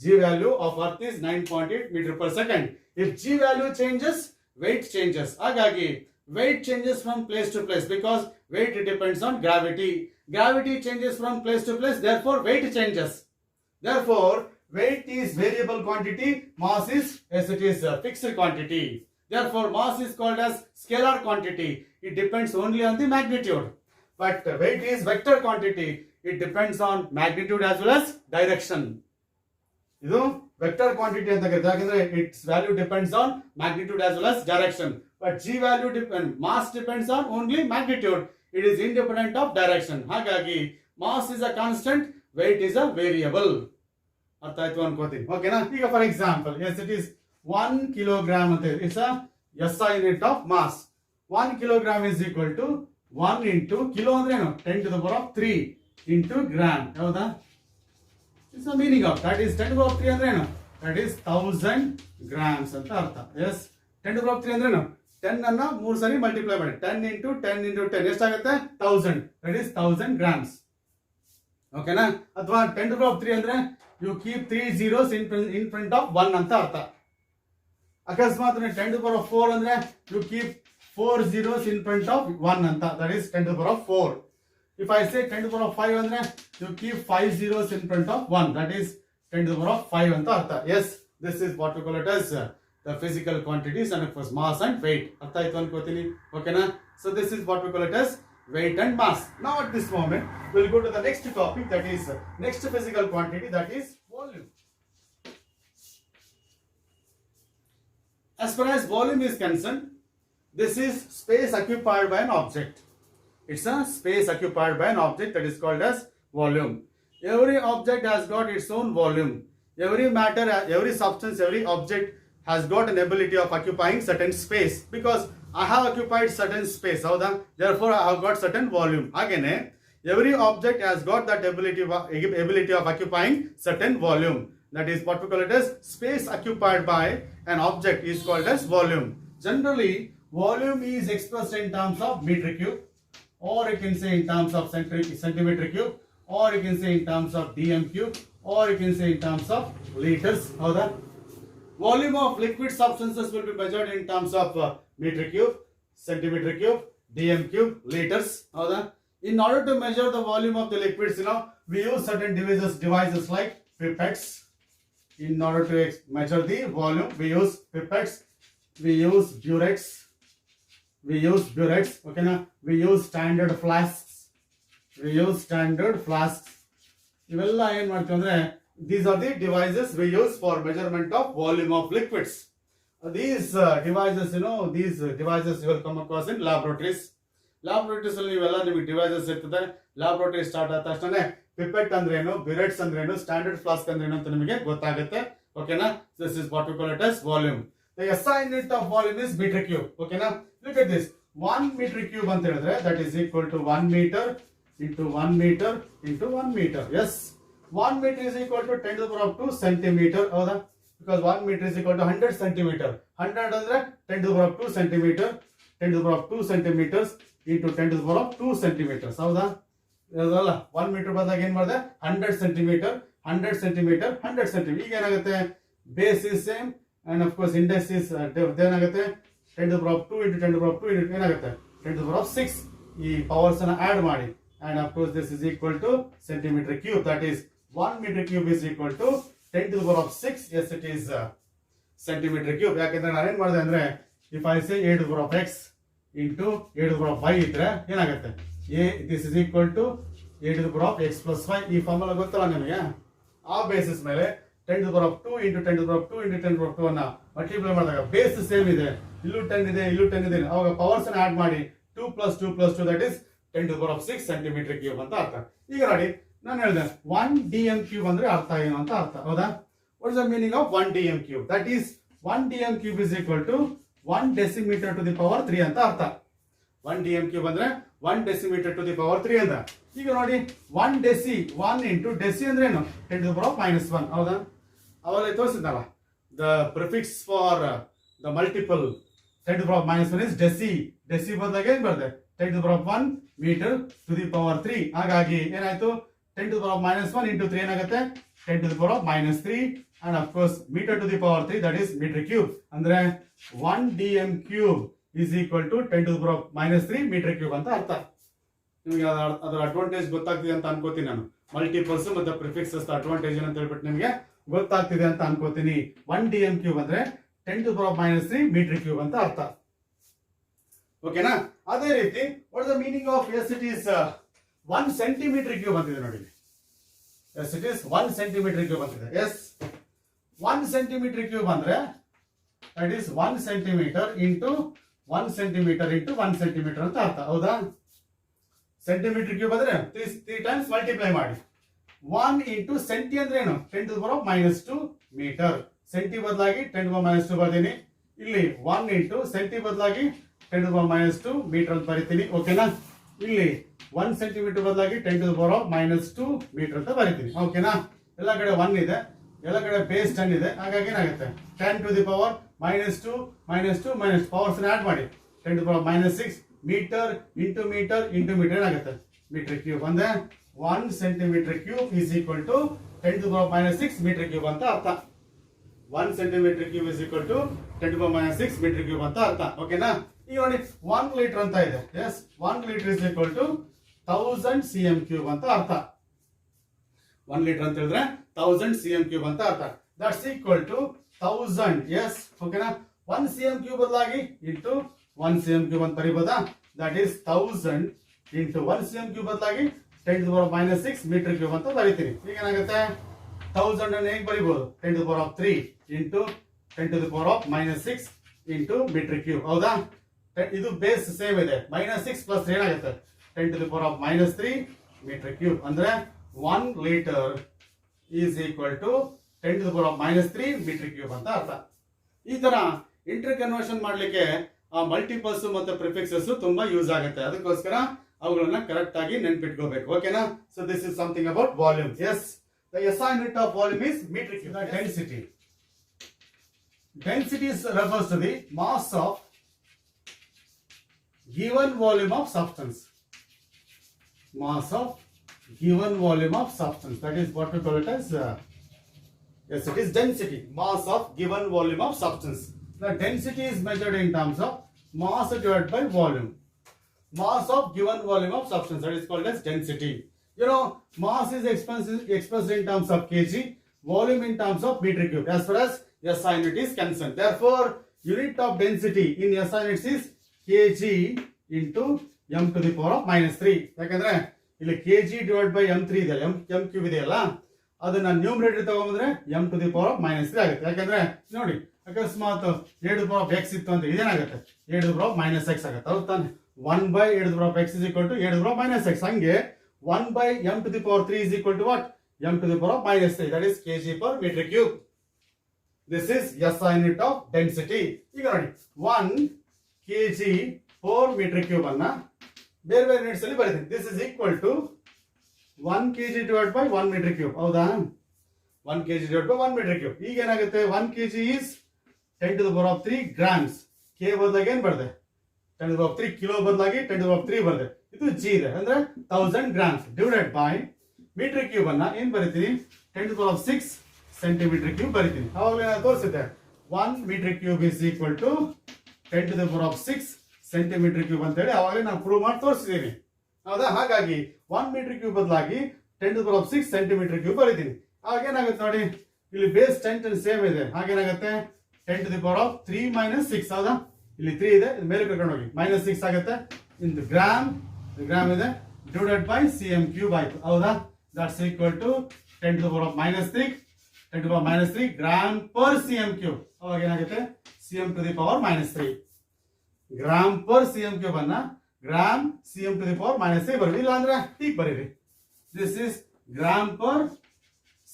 G value of earth is 9.8 meter per second. If G value changes, weight changes. ಹಾಗಾಗಿ weight changes from place to place because weight depends on gravity. Gravity changes from place to place, therefore weight changes. Therefore, weight is variable quantity, mass is, yes, it is a fixed quantity. Therefore, mass is called as scalar quantity. It depends only on the magnitude. But weight is vector quantity. It depends on magnitude as well as direction. ಇದು vector quantity ಅಂತ ಕರೀತಾರೆ, ಯಾಕಂದ್ರೆ it's value depends on magnitude as well as direction. But G value mass depends on only magnitude, it is independent of direction. ಹಾಗಾಗಿ mass is a constant, weight is a variable. ಅರ್ಥ ಆಯ್ತು ಅನ್ಕೋತೀನಿ, ಓಕೆನಾ? ಈಗ for example, as it is 1 kilogram ಅಂತ ಇದೆ, it's a SI unit of mass. 1 kilogram is equal to 1 into kilo ಅಂದ್ರೆ ಏನು? 10 to the power of 3 into gram. ಹೌದಾ? It's the meaning of that is 10 to the power of 3 ಅಂದ್ರೆ ಏನು? That is 1000 grams ಅಂತ ಅರ್ಥ. Yes, 10 to the power of 3 ಅಂದ್ರೆ ಏನು? 10 ಅನ್ನ 3 ಸರಿ ಮಲ್ಟಿಪ್ಲೈ ಮಾಡಿ, 10 into 10 into 10 ಎಷ್ಟಾಗುತ್ತೆ? 1000. That is 1000 grams. ಓಕೆನಾ? ಅಥವಾ 10 to the power of 3 ಅಂದ್ರೆ you keep 3 zeros in front of 1 ಅಂತ ಅರ್ಥ. ಅಕಸ್ಮಾತ್ 10 to the power of 4 ಅಂದ್ರೆ you keep 4 zeros in front of 1 ಅಂತ, that is 10 to the power of 4. If I say 10 to the power of 5 ಅಂದ್ರೆ you keep 5 zeros in front of 1, that is 10 to the power of 5 ಅಂತ ಅರ್ಥ. Yes, this is what we call it as the physical quantities and of course mass and weight. ಅರ್ಥ ಆಯ್ತು ಅನ್ಕೋತೀನಿ, ಓಕೆನಾ? So this is what we call it as weight and mass. Now at this moment we will go to the next topic, that is next physical quantity, that is volume. As far as volume is concerned, this is space occupied by an object. It's a space occupied by an object, that is called as volume. Every object has got its own volume. Every matter, every substance, every object has got an ability of occupying certain space, because I have occupied certain space. Therefore, I have got certain volume. Again, every object has got that ability of occupying certain volume. That is what we call it as space occupied by an object is called as volume. Generally, volume is expressed in terms of meter cube, or you can say in terms of centimeter cube, or you can say in terms of dm cube, or you can say in terms of liters. Howda? Volume of liquid substances will be measured in terms of meter cube, centimeter cube, dm cube, liters. Howda? In order to measure the volume of the liquids, we use certain devices like pipettes. In order to measure the volume, we use pipettes, we use burettes, okay na? We use standard flasks. ಇವೆಲ್ಲ ಏನ್ ಮಾಡ್ತೀವಿ ಅಂದ್ರೆ, these are the devices we use for measurement of volume of liquids. These devices, these devices you will come across in laboratories. Laboratories ಅಲ್ಲಿ ಇವೆಲ್ಲ ನಿಮಗೆ devices ಇರ್ತದೆ. Laboratory start ಆದ ತಕ್ಷಣ ಪಿಪೆಟ್ ಅಂದ್ರೇನು, ಬ್ಯುರೆಟ್ಸ್ ಅಂದ್ರೇನು, ಸ್ಟ್ಯಾಂಡರ್ಡ್ ಫ್ಲಾಸ್ಕ್ ಅಂದ್ರೇನು ಅಂತ ನಿಮಗೆ ಗೊತ್ತಾಗುತ್ತೆ, ಓಕೆನಾ? This is what we call it as volume. The SI unit of volume is meter cube, ಓಕೆನಾ? Look at this, 1 meter cube ಅಂತ ಹೇಳಿದ್ರೆ that is equal to 1 meter into 1 meter into 1 meter. Yes, 1 meter is equal to 10 to the power of 2 centimeter. ಹೌದಾ? Because 1 meter is equal to 100 centimeter. 100 ಅಂದ್ರೆ 10 to the power of 2 centimeter, 10 to the power of 2 centimeters into 10 to the power of 2 centimeters. ಹೌದಾ? ಅದಲ್ಲ, 1 meter ಬಂದಾಗ ಏನ್ ಮಾಡಿದೆ? 100 centimeter, 100 centimeter, 100 centimeter. ಈಗ ಏನಾಗುತ್ತೆ? Base is same and of course index is ಏನಾಗುತ್ತೆ? 10 to the power of 2 into 10 to the power of 2 into ಏನಾಗುತ್ತೆ? 10 to the power of 6. ಈ ಪವರ್ಸ್ ಅನ್ನ ಆಡ್ ಮಾಡಿ, and of course this is equal to centimeter cube. That is 1 meter cube is equal to 10 to the power of 6. Yes, it is centimetre cube. ಯಾಕೆಂದ್ರೆ ನಾನೇನ್ ಮಾಡಿದೆ ಅಂದ್ರೆ if I say a to the power of x into a to the power of y ಇದ್ರೆ ಏನಾಗುತ್ತೆ this is equal to a to the power of x plus y. ಈ formula ಗೊತ್ತಲ್ಲ ನಿಮಗೆ. ಆ ಬೇಸಿಸ್ ಮೇಲೆ 10 to the power of 2 into 10 to the power of 2 into 10 to the power of 2 ಅನ್ನ multiply ಮಾಡಿದಾಗ base same ಇದೆ, ಇಲ್ಲೂ 10 ಇದೆ, ಇಲ್ಲೂ 10 ಇದೆ, ಅವಾಗ ಪವರ್ಸ್ ಅನ್ನ ಆಡ್ ಮಾಡಿ 2 plus 2 plus 2 that is 10 to the power of 6 centimetre cube ಅಂತ ಅರ್ಥ. ಈಗ ನೋಡಿ ನಾನು ಹೇಳಿದೆ 1 dm ಕ್ಯೂಬ್ ಅಂದ್ರೆ ಅರ್ಥ ಏನು ಅಂತ ಅರ್ಥ. ಹೌದಾ? What is the meaning of 1 dm cube? That is 1 dm cube is equal to 1 decimetre to the power 3 ಅಂತ ಅರ್ಥ. 1 dm ಕ್ಯೂಬ್ ಅಂದ್ರೆ 1 ಡೆಸಿಮೀಟರ್ ಟು ದಿ ಪವರ್ 3 ಅಂತ. ಈಗ ನೋಡಿ 1 ಡೆಸಿ 1 ಇಂಟು ಡೆಸಿ ಅಂದ್ರೆ ಏನು 10 to the power of -1. ಹೌದಾ? ಅವಾಗ ತೋರಿಸಿದ್ನಲ್ಲ the prefix for the multiple 10 to the power of -1 is deci. Deci ಬದಲಾಗಿ ಏನ್ ಬರ್ತದೆ 10 to the power of 1 metre to the power 3. ಹಾಗಾಗಿ ಏನಾಯ್ತು 10 to the power of -1 into 3 ಏನಾಗುತ್ತೆ 10 to the power of -3 and of course meter to the power 3 that is meter cube. ಅಂದ್ರೆ 1 dm cube is equal to 10 to the power of -3 meter cube ಅಂತ ಅರ್ಥ. ನಿಮಗೆ ಅದರ advantage ಗೊತ್ತಾಗ್ತಿದೆ ಅಂತ ಅನ್ಕೋತೀನಿ ನಾನು. ಮಲ್ಟಿಪಲ್ಸ್ ಮತ್ತೆ ಪ್ರಿಫಿಕ್ಸಸ್ ಅಡ್ವಾಂಟೇಜ್ ಅಂತ ಹೇಳ್ಬಿಟ್ಟು ನಿಮಗೆ ಗೊತ್ತಾಗ್ತಿದೆ ಅಂತ ಅನ್ಕೋತೀನಿ. 1 dm cube ಅಂದ್ರೆ 10 to the power of -3 meter cube ಅಂತ ಅರ್ಥ. ಓಕೆನಾ? ಅದೇ ರೀತಿ what is the meaning of yes it is 1 centimetre cube ಅಂತಿದೆ ನೋಡಿ. Yes it is 1 centimetre cube ಅಂತಿದೆ. ಎಸ್ 1 ಸೆಂಟಿಮೀಟರ್ ಕ್ಯೂಬ್ ಅಂದ್ರೆ that is 1 centimetre into 1 centimetre into 1 centimetre ಅಂತ ಅರ್ಥ. ಹೌದಾ? ಸೆಂಟಿಮೀಟರ್ ಕ್ಯೂಬ್ ಅಂದ್ರೆ 3 ಟೈಮ್ಸ್ ಮಲ್ಟಿಪ್ಲೈ ಮಾಡಿ. 1 ಇಂಟು ಸೆಂಟಿ ಅಂದ್ರೆ ಏನು 10 to the power of -2 metre. Centi ಬದಲಾಗಿ 10 to the power of -2 ಬರ್ತೀನಿ. ಇಲ್ಲಿ 1 ಇಂಟು ಸೆಂಟಿ ಬದಲಾಗಿ 10 to the power of -2 metre ಅಂತ ಬರೀತೀನಿ. ಓಕೆನಾ? ಇಲ್ಲಿ 1 ಸೆಂಟಿಮೀಟರ್ ಬದಲಾಗಿ 10 to the power of -2 metre ಅಂತ ಬರೀತೀನಿ. ಓಕೆನಾ? ಎಲ್ಲ ಕಡೆ 1 ಇದೆ, ಎಲ್ಲ ಕಡೆ ಬೇಸ್ 10 ಇದೆ. ಹಾಗಾಗಿ ಏನಾಗುತ್ತೆ 10 to the power -2 powers add ಮಾಡಿ 10 to the power of -6 metre into metre into metre ಏನಾಗುತ್ತೆ ಮೀಟರ್ ಕ್ಯೂಬ್. ಅಂದ್ರೆ 1 centimetre cube is equal to 10 to the power of -6 metre cube ಅಂತ ಅರ್ಥ. 1 centimetre cube is equal to 10 to the power of -6 metre cube ಅಂತ ಅರ್ಥ. ಓಕೆನಾ? ಈಗ ನೋಡಿ 1 litre ಅಂತ ಇದೆ. ಎಸ್ 1 litre is equal to 1000 cm cube ಅಂತ ಅರ್ಥ. 1 ಲೀಟರ್ ಅಂತ ಹೇಳಿದ್ರೆ 1000 cm ಕ್ಯೂಬ್ ಅಂತ ಅರ್ಥ. That's equal to 1000. ಎಸ್ ಓಕೆನಾ? 1 cm ಕ್ಯೂಬ್ ಬದಲಾಗಿ ಇಂಟು 1 cm ಕ್ಯೂಬ್ ಅಂತ ಬರೀಬಹುದಾ? That is 1000 into 1 cm cube ಬದಲಾಗಿ 10 to the power of -6 metre cube ಅಂತ ಬರೀತೀನಿ. ಈಗ ಏನಾಗುತ್ತೆ 1000 ಅನ್ನು ಹೇಗೆ ಬರೀಬಹುದು 10 to the power of 3 into 10 to the power of -6 into metre cube. ಹೌದಾ? ಇದು ಬೇಸ್ ಸೇಮ್ ಇದೆ. -6 ಪ್ಲಸ್ 3 ಏನಾಗುತ್ತೆ 10 to the power of -3 metre cube. ಅಂದ್ರೆ 1 litre is equal to 10 to the power of -3 metre cube ಅಂತ ಅರ್ಥ. ಈ ತರ inter conversion ಮಾಡ್ಲಿಕ್ಕೆ ಮಲ್ಟಿಪಲ್ಸ್ ಮತ್ತೆ ಪ್ರಿಫಿಕ್ಸಸ್ ತುಂಬಾ ಯೂಸ್ ಆಗುತ್ತೆ. ಅದಕ್ಕೋಸ್ಕರ ಅವುಗಳನ್ನ ಕರೆಕ್ಟ್ ಆಗಿ ನೆನ್ಪಿಟ್ಕೋಬೇಕು. ಓಕೆನಾ? So this is something about volume. Yes the SI unit of volume is metre cube. Density. Density refers to the mass of given volume of substance. Mass of given volume of substance. That is what we call it as yes, it is density. Mass of given volume of substance. The density is measured in terms of mass divided by volume. Mass of given volume of substance. That is called as density. You know, mass is expressed in terms of kg, volume in terms of meter cube. As far as SI unit is concerned. Therefore, unit of density in SI units is kg into m to the power of -3. ಯಾಕಂದ್ರೆ ಇಲ್ಲಿ kg divided by m3 ಇದೆ, m cube ಇದೆಯಲ್ಲ, ಅದನ್ನ numerator ತಗೊಂಡ್ರೆ m to the power of -3 ಆಗುತ್ತೆ. ಯಾಕಂದ್ರೆ ನೋಡಿ ಅಕಸ್ಮಾತ್ a to the power of x ಇತ್ತು ಅಂತ ಇದೇನಾಗುತ್ತೆ a to the power of -x ಆಗುತ್ತೆ. ಹೌದು ತಾನೆ? 1 by a to the power of x is equal to a to the power of -x. ಹಂಗೆ 1 by m to the power 3 is equal to what? m to the power of -3. That is kg per meter cube. This is SI unit of density. ಈಗ ನೋಡಿ 1 kg per meter cube ಅನ್ನ ಬೇರೆ ಬೇರೆ units ಅಲ್ಲಿ ಬರೀತೀನಿ. This is equal to 1 kg divided by 1 meter cube. ಹೌದಾ? 1 kg divided by 1 meter cube. ಈಗ ಏನಾಗುತ್ತೆ 1 kg is 10 to the power of 3 grams. k ಬದಲಾಗಿ ಏನು ಬರ್ತದೆ 10 to the power of 3 kilo ಬದಲಾಗಿ 10 to the power of 3 ಬರ್ತದೆ. ಇದು g ಇದೆ ಅಂದ್ರೆ 1000 grams divided by meter cube ಅನ್ನ ಏನು ಬರೀತೀನಿ 10 to the power of 6 centimetre cube ಬರೀತೀನಿ. ಅವಾಗ ನಾನು ತೋರಿಸಿದ್ದೆ 1 metre cube is equal to 10 to the power of 6 centimetre cube ಅಂತ ಹೇಳಿ ಅವಾಗ ನಾನು ಪ್ರೂವ್ ಮಾಡಿ ತೋರಿಸಿದ್ದೀನಿ. ಹೌದಾ? ಹಾಗಾಗಿ 1 ಮೀಟರ್ ಕ್ಯೂಬ್ ಬದಲಾಗಿ 10 to the power of 6 centimetre cube ಬರೀತೀನಿ. ಆಗ ಏನಾಗುತ್ತೆ ನೋಡಿ ಇಲ್ಲಿ ಬೇಸ್ 10 ಸೇಮ್ ಇದೆ. ಹಾಗೇನಾಗುತ್ತೆ 10 to the power of 3 minus 6 ಹೌದಾ, ಇಲ್ಲಿ 3 ಇದೆ, ಇದು ಮೇಲೆ ಕರ್ಕೊಂಡು ಹೋಗಿ minus 6 ಆಗುತ್ತೆ, into ಗ್ರಾಮ್ ಇದೆ divided by cm cube ಆಯ್ತು ಹೌದಾ, that's equal to 10 to the power of minus 3 10 to the power minus 3 gram per cm cube. ಅವಾಗ ಏನಾಗುತ್ತೆ cm to the power minus 3 gram per cm cube ಅನ್ನ gram cm to the power minus 3 ಬರಲಿ, ಇಲ್ಲ ಅಂದ್ರೆ ಹೀಗೆ ಬರೀರಿ, this is gram per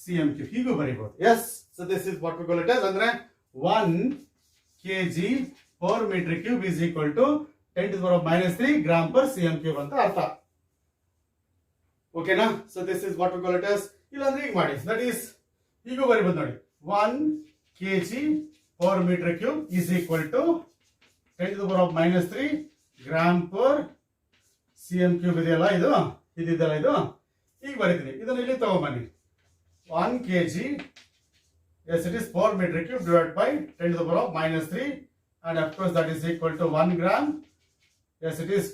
cm cube ಹೀಗೂ ಬರೀಬಹುದು. Yes, so this is what we call it as ಅಂದ್ರೆ 1 kg per meter cube is equal to 10 to the power of minus 3 gram per cm cube ಅಂತ ಅರ್ಥ. ಓಕೆನಾ, so this is what we call it as, ಇಲ್ಲ ಅಂದ್ರೆ ಹೀಗೆ ಮಾಡಿ, that is ಹೀಗೂ ಬರೀಬಹುದು ನೋಡಿ, 1 kg per meter cube is equal to 10 to the power of minus 3 gram per cm cube ಇದೆಯಲ್ಲ, ಇದೆಯಲ್ಲ ಇದು ಈಗ ಬರೀತೀನಿ, ಇದನ್ನ ಇಲ್ಲಿ ತಗೊಂಡ್ಬನ್ನಿ, 1 kg, yes it is per meter cube divided by 10 to the power of minus 3 and of course that is equal to 1 gram, yes it is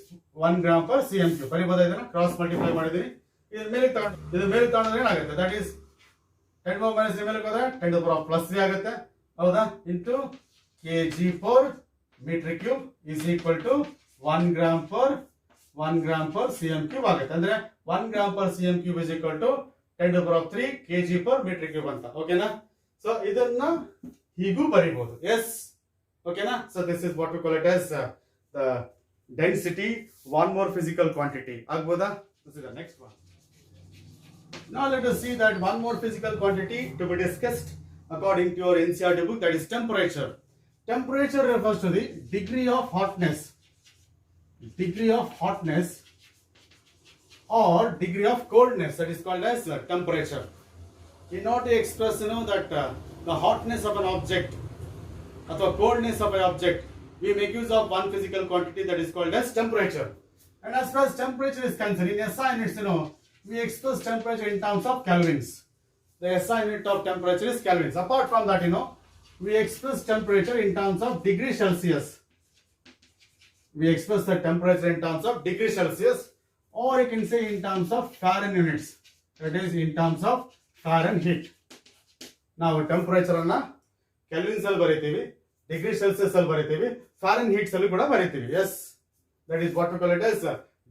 1 gram per cm cube. ಬರೀಬಹುದಾ, ಇದನ್ನ cross multiply ಮಾಡಿದೀನಿ, ಇದು ಮೇಲೆ ತಗೊಂಡ್ರೆ ಏನಾಗುತ್ತೆ, that is 10 to the power minus 3 ಮೇಲೆ ಹೋದ್ರೆ 10 to the power of plus 3 ಆಗುತ್ತೆ ಹೌದಾ, into kg per meter cube is equal to 1 gram per cm cube ಆಗುತ್ತೆ, ಅಂದ್ರೆ 1 gram per cm cube is equal to 10 to the power of 3 kg per meter cube ಅಂತ. ಓಕೆನಾ, so ಇದನ್ನ ಹೀಗೂ ಬರೀಬಹುದು. S, ಓಕೆನಾ, so this is what we call it as the density, one more physical quantity ಆಗ್ಬೋದಾ. This is the next one. Now let us see that one more physical quantity to be discussed according to your NCERT book, that is temperature. Temperature refers to the degree of hotness or degree of coldness, that is called as temperature. In order to express that the hotness of an object or coldness of an object, we make use of one physical quantity that is called as temperature. And as far as temperature is concerned, in SI units, we express temperature in terms of kelvins. The SI unit of temperature is kelvins. Apart from that, we express temperature in terms of degree Celsius. We express the temperature in terms of degree Celsius, or you can say in terms of Fahrenheit units. That is in terms of Fahrenheit. Now temperature ಅನ್ನ kelvins ಅಲ್ಲಿ ಬರೀತೀವಿ, degree Celsius ಅಲ್ಲಿ ಬರೀತೀವಿ, Fahrenheits ಅಲ್ಲಿ ಕೂಡ ಬರೀತೀವಿ. Yes, that is what we call it as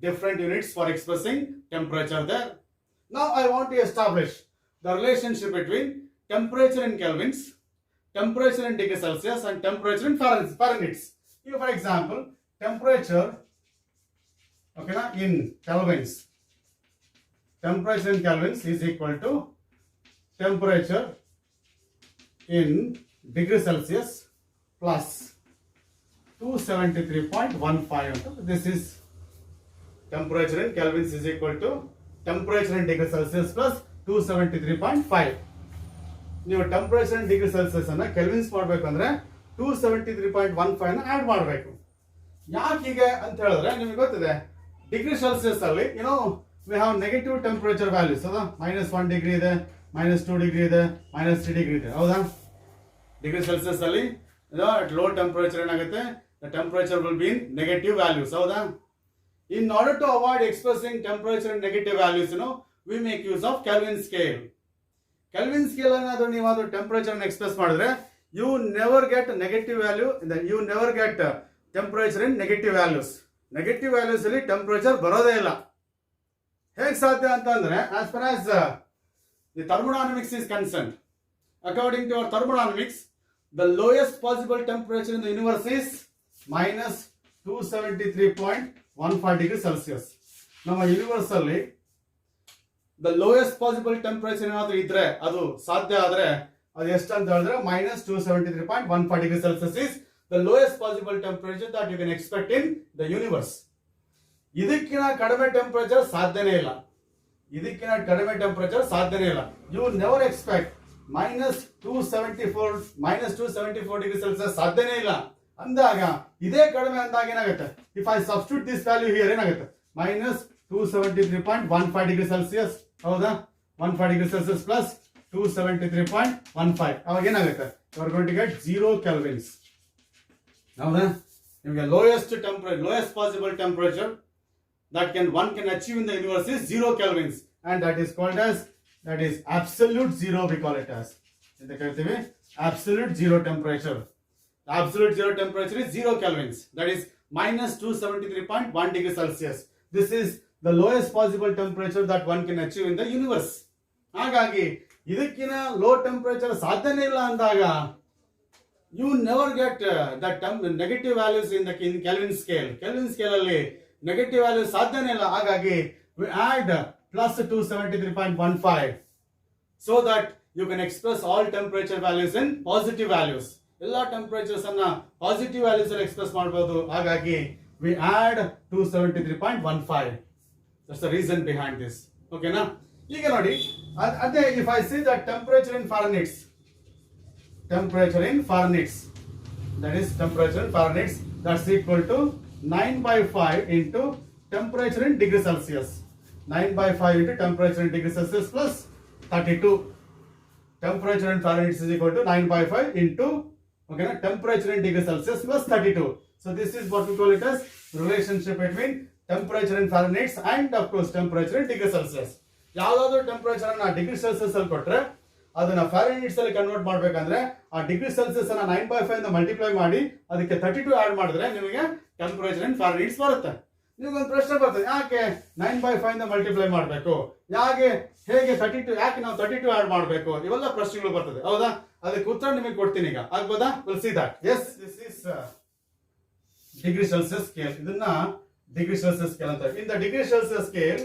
different units for expressing temperature there. Now I want to establish the relationship between temperature in kelvins, temperature in degree Celsius and temperature in Fahrenheit. Here for example, temperature, okay na, in kelvins, temperature in kelvins is equal to temperature in degree Celsius plus 273.15. This is temperature in kelvins is equal to temperature in degree Celsius plus 273.5. ನೀವು temperature ಇನ್ degree Celsius ಅನ್ನ kelvins ಮಾಡಬೇಕಂದ್ರೆ 273.15 ನ add ಮಾಡಬೇಕು. ಯಾಕೆ ಹೀಗೆ ಅಂತ ಹೇಳಿದ್ರೆ ನಿಮಗೆ ಗೊತ್ತಿದೆ, ಡಿಗ್ರಿ ಸೆಲ್ಸಿಯಸ್ ಅಲ್ಲಿ we have negative temperature values ಹೌದಾ, -1 ಡಿಗ್ರಿ ಇದೆ, -2 ಡಿಗ್ರಿ ಇದೆ, -3 ಡಿಗ್ರಿ ಇದೆ ಹೌದಾ. ಡಿಗ್ರಿ ಸೆಲ್ಸಿಯಸ್ ಅಲ್ಲಿ ಲೋ ಟೆಂಪರೇಚರ್ ಏನಾಗುತ್ತೆ, the temperature will be in negative values ಹೌದಾ. In order to avoid expressing temperature in negative values, we make use of Kelvin scale. Kelvin scale ಏನಾದರೂ ನೀವಾದರೂ temperature ಅನ್ನು express ಮಾಡಿದ್ರೆ you never get negative value, then you never get temperature in negative values. Negative values ಅಲ್ಲಿ temperature ಬರೋದೇ ಇಲ್ಲ. ಹೇಗೆ ಸಾಧ್ಯ ಅಂತಂದ್ರೆ, as far as the thermodynamics is concerned, according to our thermodynamics, the lowest possible temperature in the universe is -273.15 degrees Celsius. ನಮ್ಮ universe ಅಲ್ಲಿ the lowest possible temperature ಏನಾದರೂ ಇದ್ರೆ, ಅದು ಸಾಧ್ಯ ಆದ್ರೆ ಅದು ಎಷ್ಟು ಅಂತ ಹೇಳಿದ್ರೆ -273.15 degrees Celsius is the lowest possible temperature that you can expect in the universe. ಇದಕ್ಕಿಂತ ಕಡಿಮೆ ಟೆಂಪರೇಚರ್ ಸಾಧ್ಯನೇ ಇಲ್ಲ, you never expect -274 degrees Celsius ಸಾಧ್ಯನೇ ಇಲ್ಲ ಅಂದಾಗ, ಇದೇ ಕಡಿಮೆ ಅಂದಾಗ ಏನಾಗುತ್ತೆ, if I substitute this value here ಏನಾಗುತ್ತೆ, -273.15 degrees Celsius ಹೌದಾ, 15 degrees Celsius plus 273.15 ಅವಾಗ ಏನಾಗುತ್ತೆ, you are going to get 0 kelvins ಹೌದಾ. ನಿಮಗೆ lowest possible temperature that one can achieve in the universe is 0 kelvins, and that is called as absolute zero. We call it as absolute zero temperature. Absolute zero temperature is 0 kelvins. That is minus 273.1 degrees Celsius. This is the lowest possible temperature that one can achieve in the universe. ಹಾಗಾಗಿ ಇದಕ್ಕಿನ low temperature ಸಾಧ್ಯನೇ ಇಲ್ಲ ಅಂದಾಗ you never get the negative values in Kelvin scale. Kelvin scale ಅಲ್ಲಿ negative values ಸಾಧ್ಯನೇ ಇಲ್ಲ. ಹಾಗಾಗಿ we add plus 273.15 so that you can express all temperature values in positive values. ಎಲ್ಲ temperatures ಅನ್ನ ಪಾಸಿಟಿವ್ ವ್ಯಾಲ್ಯೂಸ್ ಅಲ್ಲಿ ಎಕ್ಸ್ಪ್ರೆಸ್ ಮಾಡಬಹುದು. ಹಾಗಾಗಿ we add 273.15. That's the reason behind this. ಓಕೆನಾ? ಈಗ ನೋಡಿ ಅದೇ if I see that temperature in Fahrenheit, that is temperature in Fahrenheit, that's equal to 9/5 into temperature in degree Celsius. 9/5 into temperature in degree Celsius plus 32. Temperature in Fahrenheit is equal to 9/5 into temperature in degree Celsius plus 32. So this is what we call it as relationship between temperature in Fahrenheit and of course temperature in degree Celsius. ಯಾವ್ದಾದ್ರು temperature ಅನ್ನ degree Celsius ಅಲ್ಲಿ ಕೊಟ್ರೆ ಅದನ್ನ ಫ್ಯಾರನ್ಹೀಟ್ಸ್ ಅಲ್ಲಿ convert ಮಾಡ್ಬೇಕಂದ್ರೆ ಆ degree Celsius ಅನ್ನ 9/5 ಇಂದ ಮಲ್ಟಿಪ್ಲೈ ಮಾಡಿ ಅದಕ್ಕೆ 32 ಆಡ್ ಮಾಡಿದ್ರೆ ನಿಮಗೆ ಟೆಂಪರೇಚರ್ ಇನ್ ಫ್ಯಾರನ್ಹೀಟ್ಸ್ ಬರುತ್ತೆ. ನಿಮಗೊಂದು ಪ್ರಶ್ನೆ ಬರ್ತದೆ, ಯಾಕೆ 9/5 ಇಂದ ಮಲ್ಟಿಪ್ಲೈ ಮಾಡಬೇಕು, ಹೇಗೆ 32 ಯಾಕೆ ನಾವು 32 ಆಡ್ ಮಾಡಬೇಕು, ಇವೆಲ್ಲ ಪ್ರಶ್ನೆಗಳು ಬರ್ತದೆ. ಹೌದಾ? ಅದಕ್ಕೆ ಉತ್ತರ ನಿಮಗೆ ಕೊಡ್ತೀನಿ ಈಗ. ಆಗ್ಬೋದಾ? Will see that. Yes, this is degree Celsius scale. ಇದನ್ನ ಡಿಗ್ರಿ ಸೆಲ್ಸಿಯಸ್ ಸ್ಕೇಲ್ ಅಂತ. In the degree Celsius scale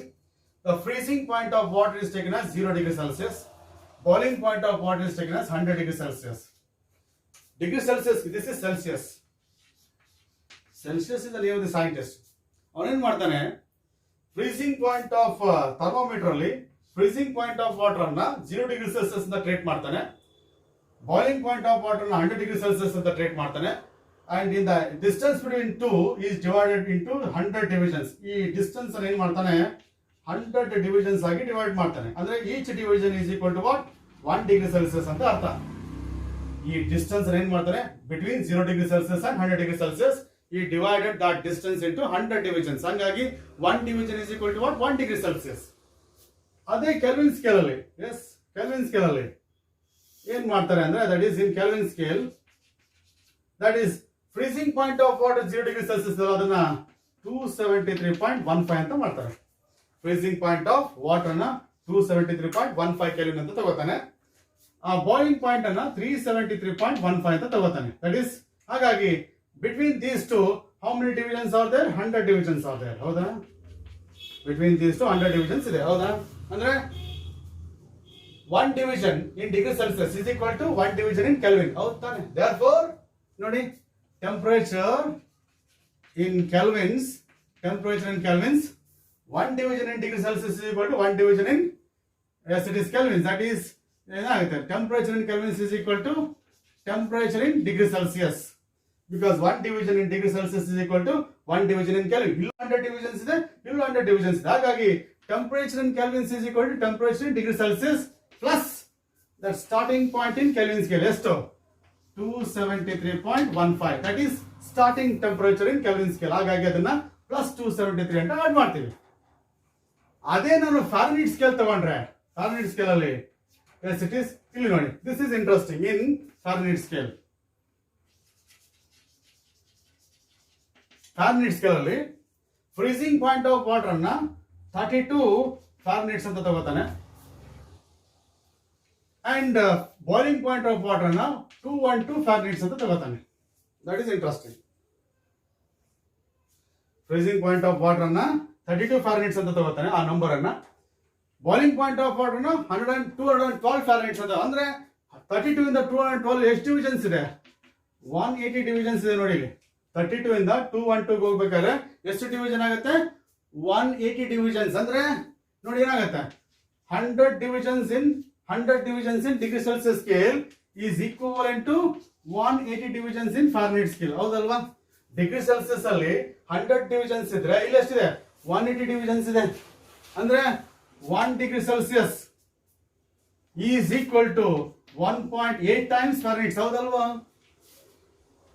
the freezing point of water is taken as 0 degree Celsius. Boiling point of water is taken as 100 degree Celsius. Degree Celsius, this is Celsius. Celsius is the name of the scientist. ಅವನೇನ್ ಮಾಡ್ತಾನೆ, freezing point of thermometer ಅಲ್ಲಿ freezing point of water ಅನ್ನ 0 degree Celsius ಅಂತ treat ಮಾಡ್ತಾನೆ. Boiling point of water ನ 100 degree Celsius ಅಂತ treat ಮಾಡ್ತಾನೆ. And in the distance between two is divided into 100 divisions. ಈ ಡಿಸ್ಟೆನ್ಸ್ ಅನ್ನು ಏನ್ ಮಾಡ್ತಾನೆ, 100 ಡಿವಿಷನ್ಸ್ ಆಗಿ ಡಿವೈಡ್ ಮಾಡ್ತಾನೆ. ಅಂದ್ರೆ each division is equal to what, 1 degree Celsius ಅಂತ ಅರ್ಥ. ಈ ಡಿಸ್ಟೆನ್ಸ್ ಏನ್ ಮಾಡ್ತಾರೆ, between 0 degree Celsius and 100 degree Celsius, ಈ divided that distance into 100 divisions. ಹಂಗಾಗಿ 1 division is equal to what, 1 degree Celsius. ಅದೇ ಕೆಲ್ವಿನ್ ಸ್ಕೇಲ್ ಅಲ್ಲಿ, ಎಸ್ ಕೆಲ್ವಿನ್ ಸ್ಕೇಲ್ ಅಲ್ಲಿ ಏನ್ ಮಾಡ್ತಾರೆ ಅಂದ್ರೆ, that is in Kelvin scale, that is freezing point of water 0 degree Celsius ಅದನ್ನ 273.15 ಅಂತ ಮಾಡ್ತಾರೆ. ಫ್ರೀಸಿಂಗ್ ಪಾಯಿಂಟ್ ಆಫ್ ವಾಟರ್ ನ 273.15 ಕೆಲ್ವಿನ್ ಅಂತ ತಗೋತಾನೆ. ಆ ಬಾಯ್ಲಿಂಗ್ ಪಾಯಿಂಟ್ ಅನ್ನ 373.15 ಅಂತ ತಗೋತಾನೆ. ದಟ್ ಈಸ್, ಹಾಗಾಗಿ between these two how many divisions are there, 100 divisions are there. ಹೌದಾ? ಬಿಟ್ವೀನ್ ದೀಸ್ ಟು 100 ಡಿವಿಷನ್ಸ್ ಇದೆ. ಹೌದಾ? ಅಂದ್ರೆ 1 division in degree Celsius is equal to 1 division in Kelvin. ಹೌದು ತಾನೆ? ದೇರ್ಫೋರ್ ನೋಡಿ, temperature in Kelvins, 1 division in degree Celsius is equal to 1 division in, yes it is Kelvins, that is temperature in Kelvins is equal to temperature in degree Celsius, because 1 division in degree Celsius is equal to 1 division in Kelvin. 100 divisions ಇದೆ, 100 divisions ಇದೆ. ಹಾಗಾಗಿ temperature in Kelvins is equal to temperature in degree Celsius plus that starting point in Kelvin scale, ಎಷ್ಟು 273.15, that is starting temperature in Kelvin scale. ಹಾಗಾಗಿ ಅದನ್ನ plus 273 ಅಂತ add ಮಾಡ್ತೀವಿ. ಅದೇ ನಾನು ಫ್ಯಾರನ್ಹೀಟ್ ಸ್ಕೇಲ್ ತಗೊಂಡ್ರೆ, ಫ್ಯಾರನ್ಹೀಟ್ ಸ್ಕೇಲ್ ಅಲ್ಲಿ ಎಸ್ ಇಟ್ ಇಸ್, ಇಲ್ಲಿ ನೋಡಿ, this is interesting. In Fahrenheit scale, Fahrenheit scale ಅಲ್ಲಿ ಫ್ರೀಸಿಂಗ್ ಪಾಯಿಂಟ್ ಆಫ್ ವಾಟರ್ ಅನ್ನ 32 ಫ್ಯಾರನ್ಹೀಟ್ಸ್ ಅಂತ ತಗೋತಾನೆ. And boiling point of water ಅನ್ನ 212 ಫ್ಯಾರನ್ಹೀಟ್ಸ್ ಅಂತ ತಗೋತಾನೆ. That is interesting. Freezing point of water ಅನ್ನ 32 ಫ್ಯಾರನ್ಹೀಟ್ಸ್ ಅಂತ ತಗೋತಾನೆ ಆ ನಂಬರ್ ಅನ್ನ. ಬಾಯ್ಲಿಂಗ್ ಪಾಯಿಂಟ್ ಆಫ್ ವಾಟರ್ ನ 212 ಫ್ಯಾರನ್ಹೀಟ್ಸ್ ಅಂತ. ಅಂದ್ರೆ 32 ಇಂದ 212 ಎಷ್ಟು ಡಿವಿಷನ್ಸ್ ಇದೆ, 180 ಡಿವಿಷನ್ಸ್ ಇದೆ ನೋಡಿ. 32 ಇಂದ 212 ಹೋಗ್ಬೇಕಾದ್ರೆ ಎಷ್ಟು ಡಿವಿಷನ್ ಆಗುತ್ತೆ, 180 ಡಿವಿಷನ್ಸ್. ಅಂದ್ರೆ ನೋಡಿ ಏನಾಗುತ್ತೆ, 100 divisions in degree Celsius scale is equivalent to 180 divisions in Fahrenheit scale. ಹೌದಲ್ವಾ? ಡಿಗ್ರಿ ಸೆಲ್ಸಿಯಸ್ ಅಲ್ಲಿ 100 ಡಿವಿಷನ್ಸ್ ಇದ್ರೆ ಇಲ್ಲಿ ಎಷ್ಟಿದೆ, 180 ಡಿವಿಷನ್ಸ್ ಇದೆ. ಅಂದ್ರೆ 1 degree Celsius is equal to 1.8 times Fahrenheit. ಹೌದಲ್ವಾ?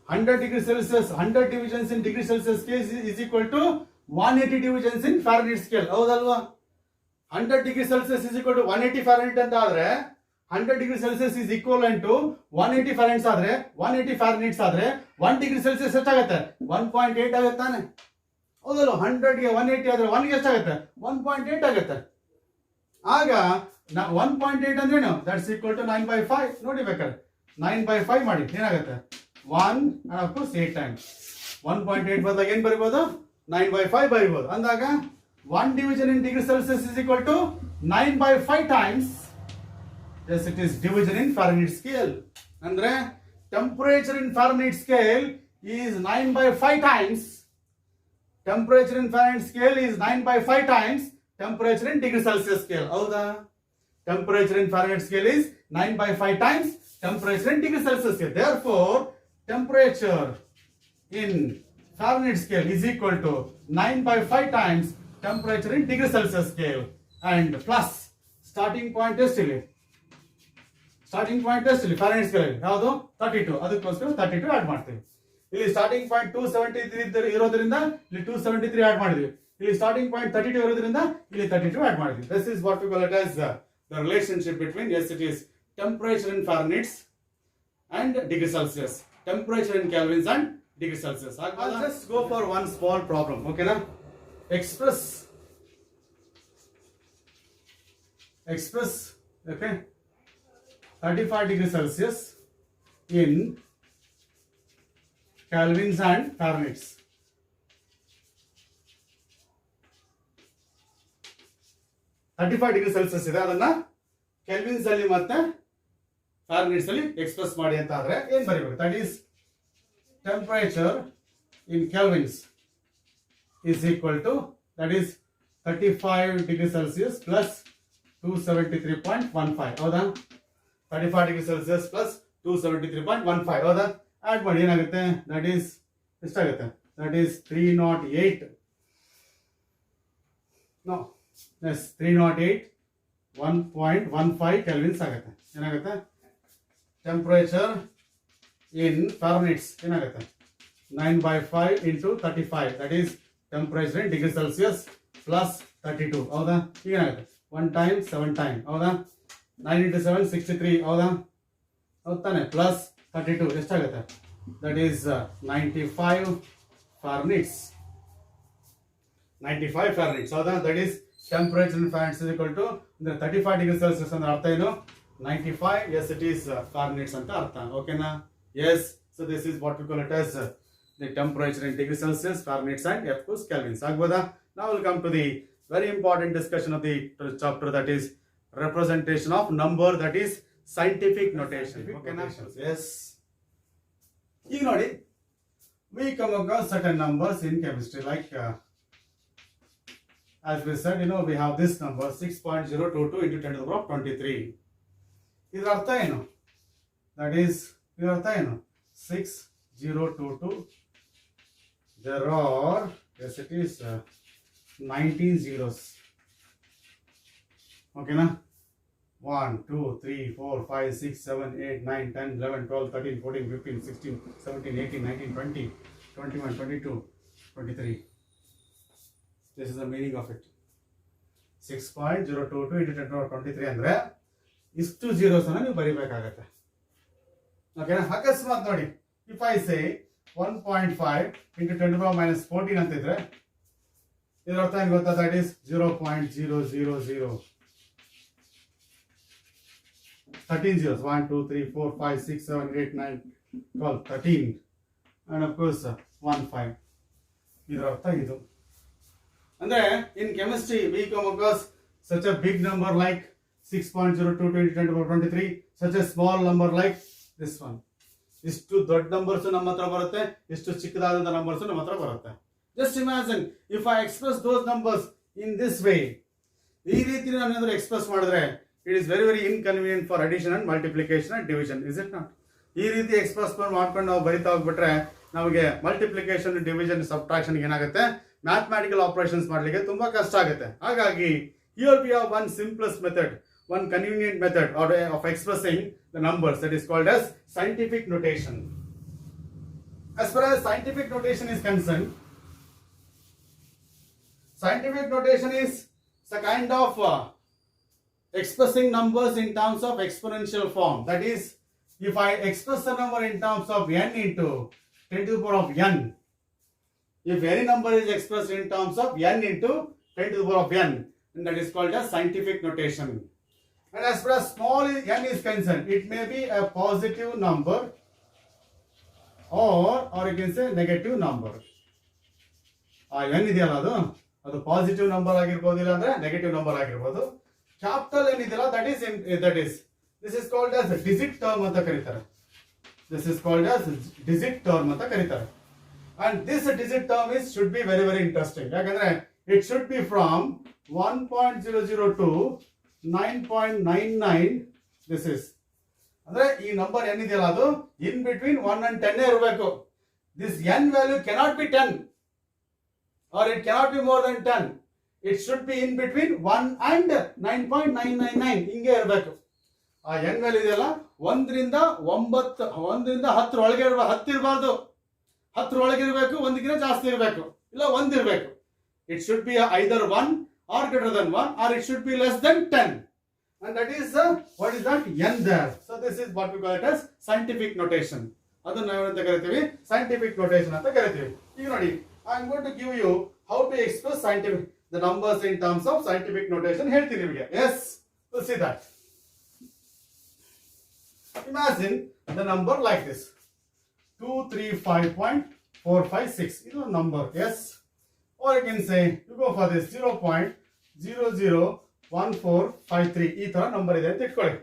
100 degree Celsius, 100 divisions in degree Celsius scale is equal to 180 divisions in Fahrenheit scale. ಹೌದಲ್ವಾ? 100 degree Celsius is equal to 180 Fahrenheit ಅಂತ ಆದ್ರೆ 100 degree Celsius is equivalent to 180 Fahrenheits ಆದ್ರೆ 180 Fahrenheits ಆದ್ರೆ 1 degree Celsius ಎಷ್ಟಾಗುತ್ತೆ 1.8 ಆಗುತ್ತೆ ತಾನೆ ಹೌದಲ್ಲ 100 ಗೆ 180 ಆದ್ರೆ 1 ಗೆ ಎಷ್ಟಾಗುತ್ತೆ 1.8 ಆಗುತ್ತೆ ಆಗ 1.8 ಅಂದ್ರೇನು ದಟ್ಸ್ ಈಕ್ವಲ್ ಟು 9/5 ನೋಡಿ ಬೇಕಾದ್ರೆ 9/5 ಮಾಡಿ ಏನಾಗುತ್ತೆ 1 and of course 8 times 1.8 ಬದಲಾಗಿ ಏನು ಬರೀಬಹುದು 9/5 ಬರೀಬಹುದು ಅಂದಾಗ 1 division in degree Celsius is equal to 9/5 times. Yes, it is division in Fahrenheit scale. Andre temperature in Fahrenheit scale is 9/5 times. Temperature in Fahrenheit scale is 9/5 times temperature in degree Celsius scale. Howda? Temperature in Fahrenheit scale is 9/5 times temperature in degree Celsius scale. Therefore, temperature in Fahrenheit scale is equal to 9/5 times temperature in degree Celsius scale and plus starting point ಎಷ್ಟಿಲ್ಲಿ starting point ಎಷ್ಟಿಲ್ಲಿ Fahrenheit scale ಯಾವುದು 32 ಅದಕ್ಕೋಸ್ಕರ 32 add ಮಾಡ್ತೀವಿ ಇಲ್ಲಿ starting point 273 ಇರೋದ್ರಿಂದ ಇಲ್ಲಿ 273 add ಮಾಡಿದ್ವಿ ಇಲ್ಲಿ ಸ್ಟಾರ್ಟಿಂಗ್ ಪಾಯಿಂಟ್ 32 ಇರೋದ್ರಿಂದ ಇಲ್ಲಿ 32 ಆಡ್ ಮಾಡಿದ್ವಿ this is what we call it as the relationship between yes it is temperature in Fahrenheit and degree Celsius temperature in Kelvins and degree Celsius. I'll just go for one small problem okay na express okay 35 degree Celsius in Kelvins and Fahrenheit. Thirty-five degree Celsius ಇದೆ ಅದನ್ನ kelvins ಅಲ್ಲಿ ಮತ್ತೆ ಫ್ಯಾರನ್ಹೀಟ್ಸ್ ಅಲ್ಲಿ express ಮಾಡಿ ಅಂತ ಆದ್ರೆ ಏನ್ ಬರೀಬೇಕು that is temperature in kelvins is equal to that is 35 degree Celsius plus 273.15 ಹೌದಾ 35 degree Celsius plus 273.15 ಹೌದಾ ಆಡ್ ಮಾಡಿ ಏನಾಗುತ್ತೆ that is ಎಷ್ಟಾಗುತ್ತೆ that is 308 no yes 308 1.15 kelvins ಆಗುತ್ತೆ ಏನಾಗುತ್ತೆ temperature in Fahrenheit ಏನಾಗುತ್ತೆ 9/5 into 35 that is temperature in degree Celsius plus 32 ಹೌದಾ ಈಗ ಏನಾಗುತ್ತೆ 1 time 7 time ಹೌದಾ 9 into 7 63 ಹೌದಾ ಹೌದಾನೆ plus 32 ಎಷ್ಟಾಗುತ್ತೆ that is 95 Fahrenheit 95 Fahrenheit ಹೌದಾ that is temperature in Fahrenheit is equal to 35 degree Celsius ಅಂದ್ರೆ ಅರ್ಥ ಏನು 95 yes it is Fahrenheit ಅಂತ ಅರ್ಥ ಓಕೆನಾ yes so this is what we call it as the temperature in degree Celsius Fahrenheit and of course Kelvins agboda now we'll come to the very important discussion of the chapter that is representation of number that is scientific notation okay na yes you know we come across certain numbers in chemistry like as we said you know we have this number 6.022 into 10 to the power of 23 ಇದರ ಅರ್ಥ ಏನು that is ಇದರ ಅರ್ಥ ಏನು 6022 there are yes it is 19 zeros okay na 1 2 3 4 5 6 7 8 9 10 11 12 13 14 15 16 17 18 19 20 21 22 23 this is the meaning of it 6.022 into 10 to the power of 23 ಅಂದ್ರೆ ಇಷ್ಟು zeros ಅನ್ನು ನೀವು ಬರಿಬೇಕಾಗುತ್ತೆ ಓಕೆನಾ ಅಕಸ್ಮಾತ್ ನೋಡಿ if I say 1.5 into 10 to the power minus 14 ಅಂತ ಇದ್ರೆ ಇದರ ಅರ್ಥ ಏನು ಗೊತ್ತಾ that is 0.000 13 zeros 1 2 3 4 5 6 7 8 9 12 13 and of course 1 5 ಇದರ ಅರ್ಥ ಇದು ಅಂದ್ರೆ in chemistry we come across such a big number like 6.022 into 10 to the power 23 such a small number like this one ಇಷ್ಟು ದೊಡ್ಡ ನಂಬರ್ಸ್ ನಮ್ಮ ಹತ್ರ ಬರುತ್ತೆ ಇಷ್ಟು ಚಿಕ್ಕದಾದಂತ ನಂಬರ್ಸ್ ನಮ್ಮ ಹತ್ರ ಬರುತ್ತೆ just imagine if I express those numbers in this way ಈ ರೀತಿ ನಾನು ಏನಾದರೂ ಎಕ್ಸ್ಪ್ರೆಸ್ ಮಾಡಿದ್ರೆ it is very very inconvenient for addition and multiplication and division is it not ಈ ರೀತಿ ಎಕ್ಸ್ಪ್ರೆಸ್ ಮಾಡ್ಕೊಂಡು ನಾವು ಬರಿತಾ ಹೋಗ್ಬಿಟ್ರೆ ನಮಗೆ ಮಲ್ಟಿಪ್ಲಿಕೇಶನ್ ಡಿವಿಷನ್ ಸಬ್ಟ್ರಾಕ್ಷನ್ ಏನಾಗುತ್ತೆ ಮ್ಯಾಥಮೆಟಿಕಲ್ ಆಪರೇಷನ್ಸ್ ಮಾಡಲಿಕ್ಕೆ ತುಂಬಾ ಕಷ್ಟ ಆಗುತ್ತೆ ಹಾಗಾಗಿ here we have one simplest method one convenient method of expressing the numbers that is called as scientific notation. As far as scientific notation is concerned, scientific notation is a kind of expressing numbers in terms of exponential form. That is, if I express the number in terms of n into 10 to the power of n, if any number is expressed in terms of n into 10 to the power of n, and that is called as scientific notation. And as far as small n is concerned, it may be a positive number or you can say negative number. n ಇದೆಯಲ್ಲ ಅದು positive number ಆಗಿರಬಹುದು ಇಲ್ಲ ಅಂದ್ರೆ negative number ಆಗಿರಬಹುದು. Capital ಏನಿದೆಯಲ್ಲ that is this is called as digit term ಅಂತ ಕರೀತಾರೆ. This is called as digit term ಅಂತ ಕರೀತಾರೆ. And this digit term should be very very interesting. ಯಾಕಂದ್ರೆ it should be from 1.00 to 9.99. this is ಅಂದ್ರೆ ಈ number ಏನಿದೆಯಲ್ಲ ಅದು in between 1 and 10 ಇರಬೇಕು. This n value cannot be 10 or it cannot be more than 10. It should be in between 1 and 9.999 ಹಿಂಗೆ ಇರಬೇಕು. ಆ n value ಇದೆಯಲ್ಲ 1 ರಿಂದ 10 ಒಳಗೆ 10 ಇರಬಾರ್ದು, 10 ಒಳಗೆ ಇರಬೇಕು, 1 ಗಿಂತ ಜಾಸ್ತಿ ಇರಬೇಕು, ಇಲ್ಲ 1 ಇರಬೇಕು. It should be either 1 or greater than 1 or it should be less than 10. And that is what is that n there. So this is what we call it as scientific notation. ಅದನ್ನ ನಾವು ಏನಂತ ಕರಿತೀವಿ, scientific notation ಅಂತ ಕರಿತೀವಿ. ಈಗ ನೋಡಿ, I am going to give you how to express the numbers in terms of scientific notation. ಹೇಳ್ತೀನಿ ನಿಮಗೆ. Yes, we'll see that. Imagine the number like this, 235.456. ಇದು ಒಂದು number. Yes, or you can say you go for this 0.001453. ಈ ತರ number ಇದೆ ಅಂತ ಇಟ್ಕೊಳ್ಳಿ.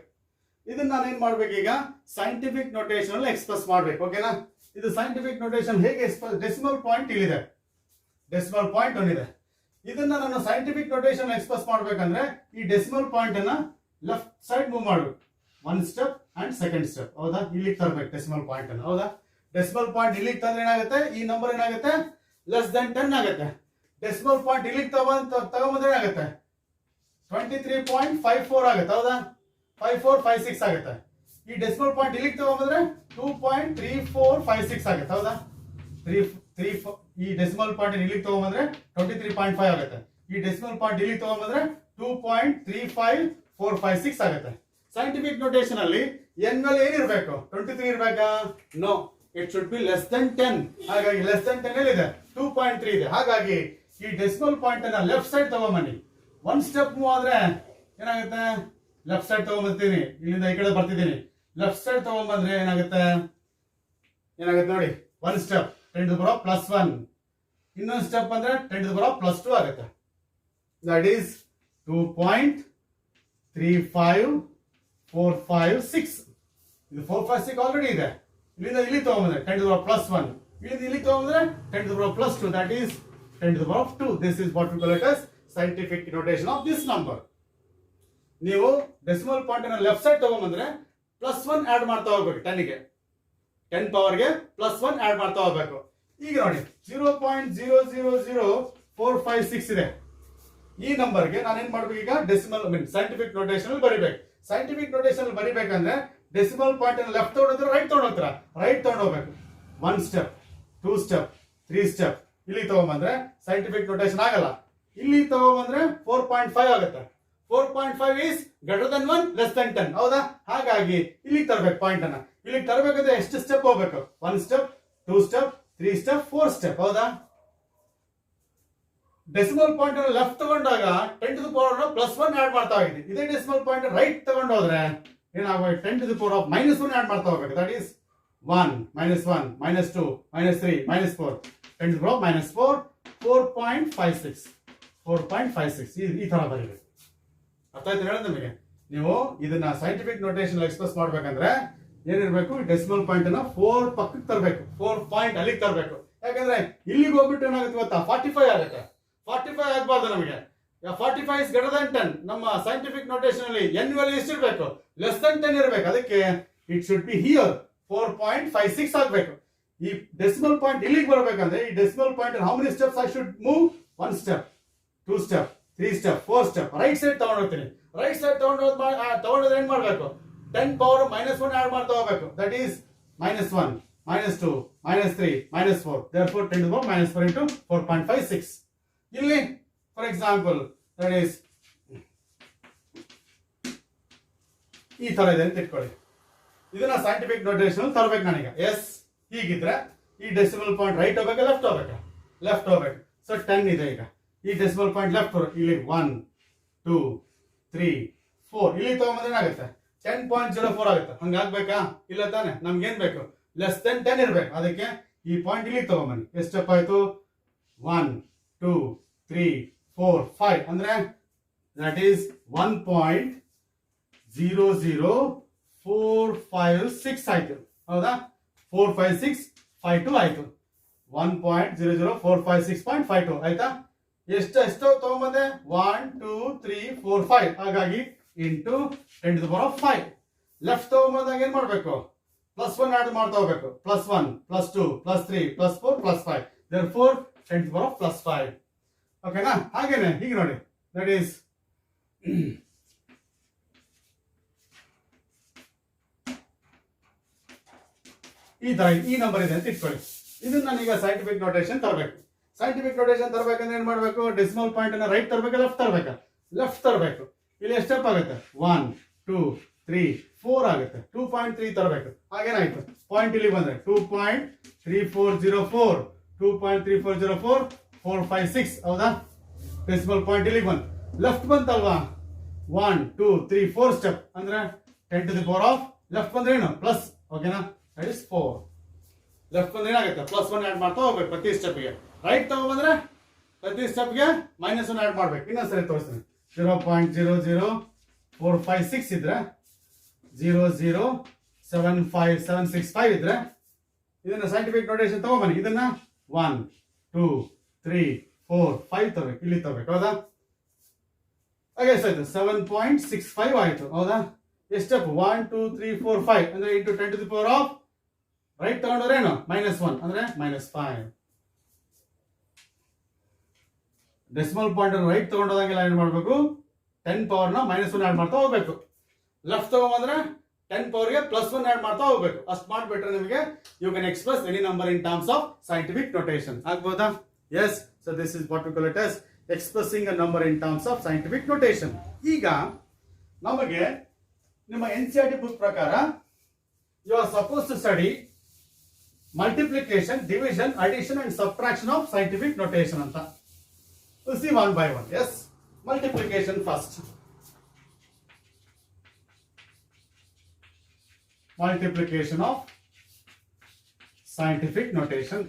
ಇದನ್ನ ನಾನು ಏನ್ ಮಾಡ್ಬೇಕು, ಈಗ ಸೈಂಟಿಫಿಕ್ ನೋಟೇಷನ್ ಅಲ್ಲಿ ಎಕ್ಸ್ಪ್ರೆಸ್ ಮಾಡ್ಬೇಕು. ಓಕೆನಾ? ಇದು ಸೈಂಟಿಫಿಕ್ ನೋಟೇಷನ್ ಹೇಗೆ ಎಕ್ಸ್ಪ್ರೆಸ್, ಡೆಸಿಮಲ್ ಪಾಯಿಂಟ್ ಇಲ್ಲಿದೆ, ಡೆಸಿಮಲ್ ಪಾಯಿಂಟ್ ಒಂದಿದೆ. ಇದನ್ನ ನಾನು ಸೈಂಟಿಫಿಕ್ ನೋಟೇಷನ್ ಎಕ್ಸ್ಪ್ರೆಸ್ ಮಾಡ್ಬೇಕಂದ್ರೆ ಈ ಡೆಸಿಮಲ್ ಪಾಯಿಂಟ್ ಅನ್ನ ಲೆಫ್ಟ್ ಸೈಡ್ ಮೂವ್ ಮಾಡಬೇಕು, 1 ಸ್ಟೆಪ್ ಅಂಡ್ ಸೆಕೆಂಡ್ ಸ್ಟೆಪ್. ಹೌದಾ? ಇಲ್ಲಿಗೆ ತರಬೇಕು ಡೆಸಿಮಲ್ ಪಾಯಿಂಟ್ ಅನ್ನು. ಹೌದಾ? ಡೆಸಿಮಲ್ ಪಾಯಿಂಟ್ ಇಲ್ಲಿಗೆ ತಂದ್ರೆ ಏನಾಗುತ್ತೆ, ಈ ನಂಬರ್ ಏನಾಗುತ್ತೆ, ಲೆಸ್ ದೆನ್ 10 ಆಗುತ್ತೆ. ಡೆಸಿಮಲ್ ಪಾಯಿಂಟ್ ಇಲ್ಲಿಗೆ ತಗೊಂಡ್ಬಂದ್ರೆ ಏನಾಗುತ್ತೆ, 23.54 ಆಗುತ್ತೆ. ಹೌದಾ? 5456 ಆಗುತ್ತೆ. ಈ ಡೆಸಿಮಲ್ ಪಾಯಿಂಟ್ ಇಲ್ಲಿಗೆ ತಗೊಂಡ್ಬಂದ್ರೆ 2.3456 ಆಗುತ್ತೆ. ಹೌದಾ? ಈ ಡೆಸಿಮಲ್ ಪಾಯಿಂಟ್ ಇಲ್ಲಿಗೆ ತಗೊಂಡ್ಬಂದ್ರೆ 23.5 ಆಗುತ್ತೆ. ಈ ಡೆಸಿಮಲ್ ಪಾಯಿಂಟ್ ಇಲ್ಲಿಗೆ ತಗೊಂಡ್ಬಂದ್ರೆ 2.35456 ಆಗುತ್ತೆ. ಸೈಂಟಿಫಿಕ್ ನೋಟೇಷನ್ ಅಲ್ಲಿ n ವ್ಯಾಲ್ಯೂ ಏನಿರಬೇಕು, 23 ಇರಬೇಕಾ? No, it should be less than 10. ಹಾಗಾಗಿ ಲೆಸ್ ದೆನ್ 10 ಎಲ್ಲಿದೆ, 2.3 ಇದೆ. ಹಾಗಾಗಿ ಈ ಡೆಸಿಮಲ್ ಪಾಯಿಂಟ್ ಅನ್ನ ಲೆಫ್ಟ್ ಸೈಡ್ ತಗೊಂಬನ್ನಿ. 1 ಸ್ಟೆಪ್ ಮೂವ್ ಆದ್ರೆ ಏನಾಗುತ್ತೆ, ಲೆಫ್ಟ್ ಸೈಡ್ ತಗೊಂಡ್ಬರ್ತೀನಿ, ಇಲ್ಲಿಂದ ಈ ಕಡೆ ಬರ್ತಿದ್ದೀನಿ. ಲೆಫ್ಟ್ ಸೈಡ್ ತಗೊಂಡ್ಬಂದ್ರೆ ಏನಾಗುತ್ತೆ ನೋಡಿ, 1 ಸ್ಟೆಪ್ 10 to the power +1, ಇನ್ನೊಂದು ಸ್ಟೆಪ್ ಅಂದ್ರೆ 10 to the power +2 ಆಗುತ್ತೆ. That is 2.35456. ಇದು 456 ಆಲ್ರೆಡಿ ಇದೆ. ಇಲ್ಲಿಂದ ಇಲ್ಲಿ ತಗೊಂಡ್ಬಂದ್ರೆ 10 to the power +1, ಇಲ್ಲಿಂದ ಇಲ್ಲಿ ತಗೊಂಡ್ಬಂದ್ರೆ 10 to the power +2. That is 10 to the power 2. This is what we call it as scientific notation of this number. ನೀವು ಡೆಸಿಮಲ್ ಪಾಯಿಂಟ್ ಅನ್ನು left side ತಗೊಂಡ್ಬಂದ್ರೆ +1 add ಮಾಡ್ತಾ ಹೋಗ್ಬೇಕು. 10 ಪವರ್ಗೆ +1 ಆಡ್ ಮಾಡ್ತಾ ಹೋಗ್ಬೇಕು. ಈಗ ನೋಡಿ 0.000456 ಇದೆ. ಈ ನಂಬರ್ಗೆ ನಾನು ಏನ್ ಮಾಡ್ಬೇಕು, ಈಗ ಡೆಸಿಮಲ್ ಸೈಂಟಿಫಿಕ್ ನೋಟೇಷನ್ ಅಲ್ಲಿ ಬರಿಬೇಕು. ಸೈಂಟಿಫಿಕ್ ನೋಟೇಷನ್ ಅಲ್ಲಿ ಬರಿಬೇಕಂದ್ರೆ ಡೆಸಿಮಲ್ ಪಾಯಿಂಟ್ ಅನ್ನು ಲೆಫ್ಟ್ ತಗೊಂಡ್ರೆ ರೈಟ್ ತಗೊಂಡೋಗ್ತೀರಾ, ರೈಟ್ ತಗೊಂಡೋಗ್ಬೇಕು. 1 ಸ್ಟೆಪ್ 2 ಸ್ಟೆಪ್ 3 ಸ್ಟೆಪ್ ಇಲ್ಲಿ ತಗೊಂಡ್ಬಂದ್ರೆ ಸೈಂಟಿಫಿಕ್ ನೋಟೇಷನ್ ಆಗಲ್ಲ. ಇಲ್ಲಿ ತಗೊಂಡ್ಬಂದ್ರೆ 4.5 ಆಗುತ್ತೆ. 4.5 is greater than 1, less than 10. ಹೌದಾ? ಹಾಗಾಗಿ ಇಲ್ಲಿಗೆ ತರಬೇಕು ಪಾಯಿಂಟ್ ಅನ್ನ. ಇಲ್ಲಿಗೆ ತರಬೇಕಂದ್ರೆ ಎಷ್ಟು ಸ್ಟೆಪ್ ಹೋಗ್ಬೇಕು, 1 ಸ್ಟೆಪ್ 2 ಸ್ಟೆಪ್ 3 ಸ್ಟೆಪ್ 4 ಸ್ಟೆಪ್. ಹೌದಾ? ಡೆಸಿಮಲ್ ಪಾಯಿಂಟ್ ಅನ್ನು ಲೆಫ್ಟ್ ತಗೊಂಡಾಗ 10 to the power +1 ಆಡ್ ಮಾಡ್ತಾ ಹೋಗಿದ್ವಿ. ಇದೇ ಡೆಸಿಮಲ್ ಪಾಯಿಂಟ್ ರೈಟ್ ತಗೊಂಡೋದ್ರೆ ಏನಾಗಬೇಕು, 10 to the power -1 ಆಡ್ ಮಾಡ್ತಾ ಹೋಗ್ಬೇಕು. That is 1 -1 -2 -3 -4 10 to the power -4 4.56 ಈ ತರ ಬರೀಬೇಕು. ಅರ್ಥ ಆಯ್ತು ಹೇಳೋದು ನಿಮಗೆ? ನೀವು ಇದನ್ನ ಸೈಂಟಿಫಿಕ್ ನೋಟೇಷನ್ ಎಕ್ಸ್ಪ್ರೆಸ್ ಮಾಡ್ಬೇಕಂದ್ರೆ ಏನಿರ್ಬೇಕು, ಡೆಸಿಮಲ್ ಪಾಯಿಂಟ್ ಅನ್ನ 4 ಪಕ್ಕಕ್ಕೆ ತರಬೇಕು, 4 ಪಾಯಿಂಟ್ ಅಲ್ಲಿಗೆ ತರಬೇಕು. ಯಾಕಂದ್ರೆ ಇಲ್ಲಿಗೆ ಹೋಗ್ಬಿಟ್ಟು ಏನಾಗುತ್ತೆ ಗೊತ್ತಾ, 45 ಆಗುತ್ತೆ. 45 ಆಗಬಾರ್ದು ನಮಗೆ. 45 is greater than 10. ನಮ್ಮ ಸೈಂಟಿಫಿಕ್ ನೋಟೇಷನ್ ಅಲ್ಲಿ n ವ್ಯಾಲ್ಯೂ ಎಷ್ಟಿರಬೇಕು, ಲೆಸ್ ದನ್ 10 ಇರಬೇಕು. ಅದಕ್ಕೆ ಇಟ್ ಶುಡ್ ಬಿ ಹಿಯರ್ 4.56 ಆಗಬೇಕು. ಈ ಡೆಸಿಮಲ್ ಪಾಯಿಂಟ್ ಇಲ್ಲಿಗೆ ಬರಬೇಕಂದ್ರೆ ಈ decimal point how many steps I should move, 1 step 2 step 3 step 4 step right side ತಗೊಂಡೋಗ್ತೀನಿ. ರೈಟ್ ಸೈಡ್ ತಗೊಂಡೋದ್ರೆ ಏನ್ ಮಾಡ್ಬೇಕು, 10 ಪವರ್ -1 ಆಡ್ ಮಾಡ್ತಾ ಹೋಗ್ಬೇಕು. That is -1 -2 -3 -4. therefore 10 to the power -4 into 4.56. ಇಲ್ಲಿ ಫಾರ್ ಎಕ್ಸಾಂಪಲ್ ದಟ್ ಈಸ್ ಈ ತರ ಇದೆ ಅಂತ ಇಟ್ಕೊಳ್ಳಿ. ಇದನ್ನ ಸೈಂಟಿಫಿಕ್ ನೋಟೇಷನ್ ತರಬೇಕು ನನಗೆ. ಎಸ್ ಹೀಗಿದ್ರೆ ಈ ಡೆಸಿಮಲ್ ಪಾಯಿಂಟ್ ರೈಟ್ ಹೋಗ್ಬೇಕಾ ಲೆಫ್ಟ್ ಹೋಗ್ಬೇಕಾ? ಲೆಫ್ಟ್ ಹೋಗ್ಬೇಕು. ಸೊ 10 ಇದೆ. ಈಗ ಈ ಡೆಸಿಮಲ್ ಪಾಯಿಂಟ್ ಲೆಫ್ಟ್ ಇಲ್ಲಿ 1 2 3 4 ಇಲ್ಲಿ ತಗೊಂಡ್ಬಂದ್ರೆ ಏನಾಗುತ್ತೆ? 10.04 ಆಗುತ್ತೆ. ಹಂಗಾಗ್ಬೇಕಾ? ಇಲ್ಲ ತಾನೆ. ನಮ್ಗೆ ಏನ್ ಬೇಕು? ಲೆಸ್ ದೆನ್ 10 ಇರ್ಬೇಕು. ಅದಕ್ಕೆ ಈ ಪಾಯಿಂಟ್ ಇಲ್ಲಿ ತಗೊಂಬನ್ನಿ. ಎಷ್ಟು ಸ್ಟೆಪ್ ಆಯ್ತು? 1 2 3 4 5 ಅಂದ್ರೆ ದಟ್ ಈಸ್ 1.00456 ಆಯ್ತು. ಹೌದಾ? 45652 ಆಯ್ತು. 1.00456.52 ಆಯ್ತಾ? ಎಷ್ಟು ತಗೊಂಬಂದೆ? 1 2 3 4 5. ಹಾಗಾಗಿ ಇಂಟು 10⁵. ಲೆಫ್ಟ್ ತಗೊಂಬಂದಾಗ ಏನ್ ಮಾಡ್ಬೇಕು? +1 ಆಡ್ ಮಾಡ್ತಾ ಹೋಗ್ಬೇಕು. +1 +2 +3 +4 +5. therefore 10⁵. ಓಕೆನಾ? ಹಾಗೇನೆ ಹೀಗೆ ನೋಡಿ. ದಟ್ ಈಸ್ ಈ ತರ ಈ ನಂಬರ್ ಇದೆ ಅಂತ ಇಟ್ಕೊಳ್ಳಿ. ಇದನ್ನ ನಾನೀಗ ಸೈಂಟಿಫಿಕ್ ನೋಟೇಷನ್ ತರಬೇಕು. ಸೈಂಟಿಫಿಕ್ ನೋಟೇಷನ್ ತರಬೇಕಂದ್ರೆ ಏನ್ ಮಾಡ್ಬೇಕು? ಡೆಸಿಮಲ್ ಪಾಯಿಂಟ್ ಅನ್ನ ರೈಟ್ ತರಬೇಕಾ ಲೆಫ್ಟ್ ತರಬೇಕಾ? ಲೆಫ್ಟ್ ತರಬೇಕು. ಇಲ್ಲಿ ಎಷ್ಟು ಸ್ಟೆಪ್ ಆಗುತ್ತೆ? 1 2 3 4 ಆಗುತ್ತೆ. 2.3 ತರಬೇಕು. ಹಾಗೇನಾಯ್ತು? ಪಾಯಿಂಟ್ ಇಲ್ಲಿ ಬಂದ್ರೆ 2.3404 2.3404 456. ಹೌದಾ? ಡೆಸಿಮಲ್ ಪಾಯಿಂಟ್ ಇಲ್ಲಿ ಬಂತು. ಲೆಫ್ಟ್ ಬಂತಲ್ವಾ? 1 2 3 4 ಸ್ಟೆಪ್ ಅಂದ್ರೆ 10⁻. ಲೆಫ್ಟ್ ಬಂದ್ರೆ ಏನು? ಪ್ಲಸ್. ಓಕೆನಾ? That is 4. ಲೆಫ್ಟ್ ಬಂದ್ರೆ ಏನಾಗುತ್ತೆ? +1 ಆಡ್ ಮಾಡ್ತಾ ಹೋಗ್ಬೇಕು ಪ್ರತಿ ಸ್ಟೆಪ್ಗೆ. ರೈಟ್ ತಗೊಂಡ್ಬಂದ್ರೆ ಪ್ರತಿ ಸ್ಟೆಪ್ಗೆ -1 ಆಡ್ ಮಾಡ್ಬೇಕು. ಇನ್ನೊಂದ್ಸರಿ ತೋರಿಸ್ತೀನಿ. 0.00456 ಇದ್ರೆ 0075765 ಇದ್ರೆ ಇದನ್ನ ಸೈಂಟಿಫಿಕ್ ನೋಟೇಷನ್ ತಗೊಂಬನ್ನಿ. ಇದನ್ನ 1 2 3 4 5 ತರಬೇಕು. ಇಲ್ಲಿ ತರಬೇಕು. ಹೌದಾ? ಹಾಗೆ ಎಷ್ಟಾಯ್ತು? 7.65 ಆಯ್ತು. ಹೌದಾ? ಎಷ್ಟು ಸ್ಟೆಪ್? 1 2 3 4 5 ಅಂದ್ರೆ ಇಂಟು 10⁻. ರೈಟ್ ತಗೊಂಡ್ರೆ ಏನು? -1 ಅಂದ್ರೆ -5. ಡೆಸಿಮಲ್ ಪಾಯಿಂಟ್ ರೈಟ್ ತಗೊಂಡೋದಾಗೆಲ್ಲ ಏನ್ ಮಾಡ್ಬೇಕು? 10⁻ ನ -1 ಆಡ್ ಮಾಡ್ತಾ ಹೋಗ್ಬೇಕು. ಲೆಫ್ಟ್ ತಗೊಂಡ್ಬಂದ್ರೆ 10⁻ ಗೆ +1 ಆಡ್ ಮಾಡ್ತಾ ಹೋಗ್ಬೇಕು. ಅಷ್ಟು ಮಾಡ್ಬಿಟ್ರೆ ನಿಮಗೆ you can express any number in terms of scientific notation. ಆಗ್ಬೋದಾ? Yes. So this is what we call it as expressing a number in terms of scientific notation. ಈಗ ನಮಗೆ ನಿಮ್ಮ NCERT ಬುಕ್ ಪ್ರಕಾರ you are suppose to study multiplication, division, addition and subtraction of scientific notation anta. We'll see one by one. Yes, multiplication first. Multiplication of scientific notation.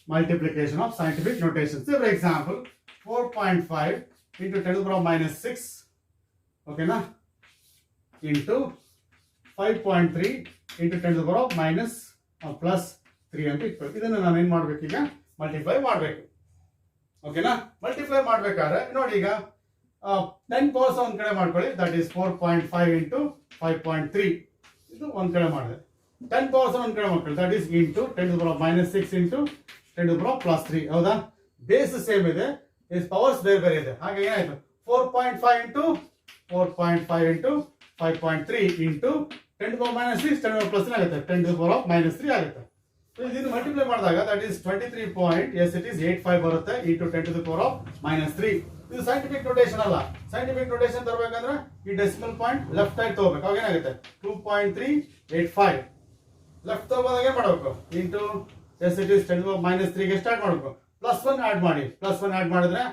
Multiplication of scientific notation. Say for example 4.5 into 10⁻⁻6. Okay na? Into 5.3 into 10⁻⁻+3 ಅಂತ ಇಟ್ಕೊಳ್ಳಿ. ಇದನ್ನ ನಾನು ಏನ್ ಮಾಡ್ಬೇಕು? ಈಗ multiply ಮಾಡ್ಬೇಕು. ಓಕೆನಾ? Multiply ಮಾಡ್ಬೇಕಾದ್ರೆ ನೋಡಿ ಈಗ 10 ಪವರ್ಸ್ ಒಂದ್ ಕಡೆ ಮಾಡ್ಕೊಳ್ಳಿ. That is 4.5 into 5.3. ಇದು ಒಂದ್ ಕಡೆ ಮಾಡಿದೆ. 10 ಪವರ್ಸ್ ಒಂದ್ ಕಡೆ ಮಾಡ್ಕೊಳ್ಳಿ. That is into 10⁻⁻6 into 10⁻+3. ಹೌದಾ? ಬೇಸ್ ಸೇಮ್ ಇದೆ, ಪವರ್ಸ್ ಬೇರೆ ಬೇರೆ ಇದೆ. ಹಾಗೆ ಏನಾಯ್ತು? 4.5 into 5.3 into 10⁻⁻6 10⁻+3 ಆಗುತ್ತೆ. 10⁻⁻3 ಆಗುತ್ತೆ. ಸೊ ಇದನ್ನು ಮಲ್ಟಿಪ್ಲೈ ಮಾಡಿದಾಗ ದಟ್ ಈಸ್ 23.85 ಬರುತ್ತೆ ಇಂಟು 10⁻⁻3. ಇದು ಸೈಂಟಿಫಿಕ್ ನೋಟೇಷನ್ ಅಲ್ಲ. ಸೈಂಟಿಫಿಕ್ ನೋಟೇಷನ್ ತರಬೇಕಂದ್ರೆ ಈ ಡೆಸಿಮಲ್ ಪಾಯಿಂಟ್ ಲೆಫ್ಟ್ ಸೈಡ್ ತಗೋಬೇಕು. ಅವಾಗ ಏನಾಗುತ್ತೆ? 2.385. ಲೆಫ್ಟ್ ತಗೋದಾಗ ಏನ್ ಮಾಡಬೇಕು? ಇಂಟು ಇಟ್ ಈಸ್ 10⁻⁻3 ಗೆ ಸ್ಟಾರ್ಟ್ ಮಾಡಬೇಕು. +1 ಆಡ್ ಮಾಡಿ. +1 ಆಡ್ ಮಾಡಿದ್ರೆ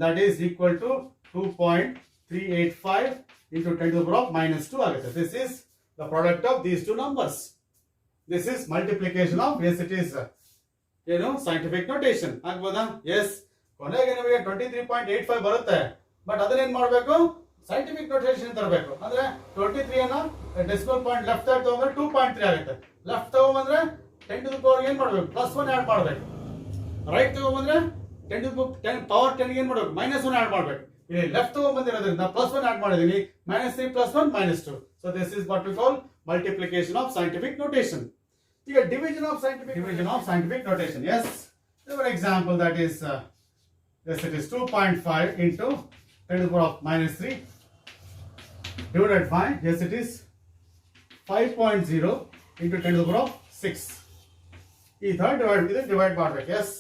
that is equal to 2.385 into 10⁻⁻2 ಆಗುತ್ತೆ. This is the product of these two numbers. This is multiplication of, yes it is, scientific notation. ಆಗ್ಬೋದಾ? ಎಸ್. ಕೊನೆಗೆ ನಿಮಗೆ 23.85 ಬರುತ್ತೆ. ಬಟ್ ಅದನ್ನ ಏನ್ ಮಾಡಬೇಕು? ಸೈಂಟಿಫಿಕ್ ನೋಟೇಷನ್ ತರಬೇಕು. ಅಂದ್ರೆ 23 ಅನ್ನ ಡೆಸಿಮಲ್ ಪಾಯಿಂಟ್ ಲೆಫ್ಟ್ ಸೈಡ್ ತಗೊಂಡ್ರೆ 2.3 ಆಗುತ್ತೆ. ಲೆಫ್ಟ್ ತಗೊಂಡ್ಬಂದ್ರೆ 10⁻⁻ ಏನ್ ಮಾಡ್ಬೇಕು? +1 ಆಡ್ ಮಾಡ್ಬೇಕು. ರೈಟ್ ತಗೊಂಡ್ಬಂದ್ರೆ 10⁻10 ಏನ್ ಮಾಡ್ಬೇಕು? -1 ಆಡ್ ಮಾಡ್ಬೇಕು. ಇಲ್ಲಿ ಲೆಫ್ಟ್ ತಗೊಂಡ್ಬಂದಿರೋದ್ರಿಂದ +1 ಆಡ್ ಮಾಡಿದೀನಿ. -3 +1 -2. So this is what we call multiplication of scientific notation. ಈಗ division of scientific notation. Yes. For example that is yes it is 2.5 into 10⁻⁻3 divided by, yes it is 5.0 into 10⁻6. ಈ ತರ divide ಮಾಡಬೇಕು. S.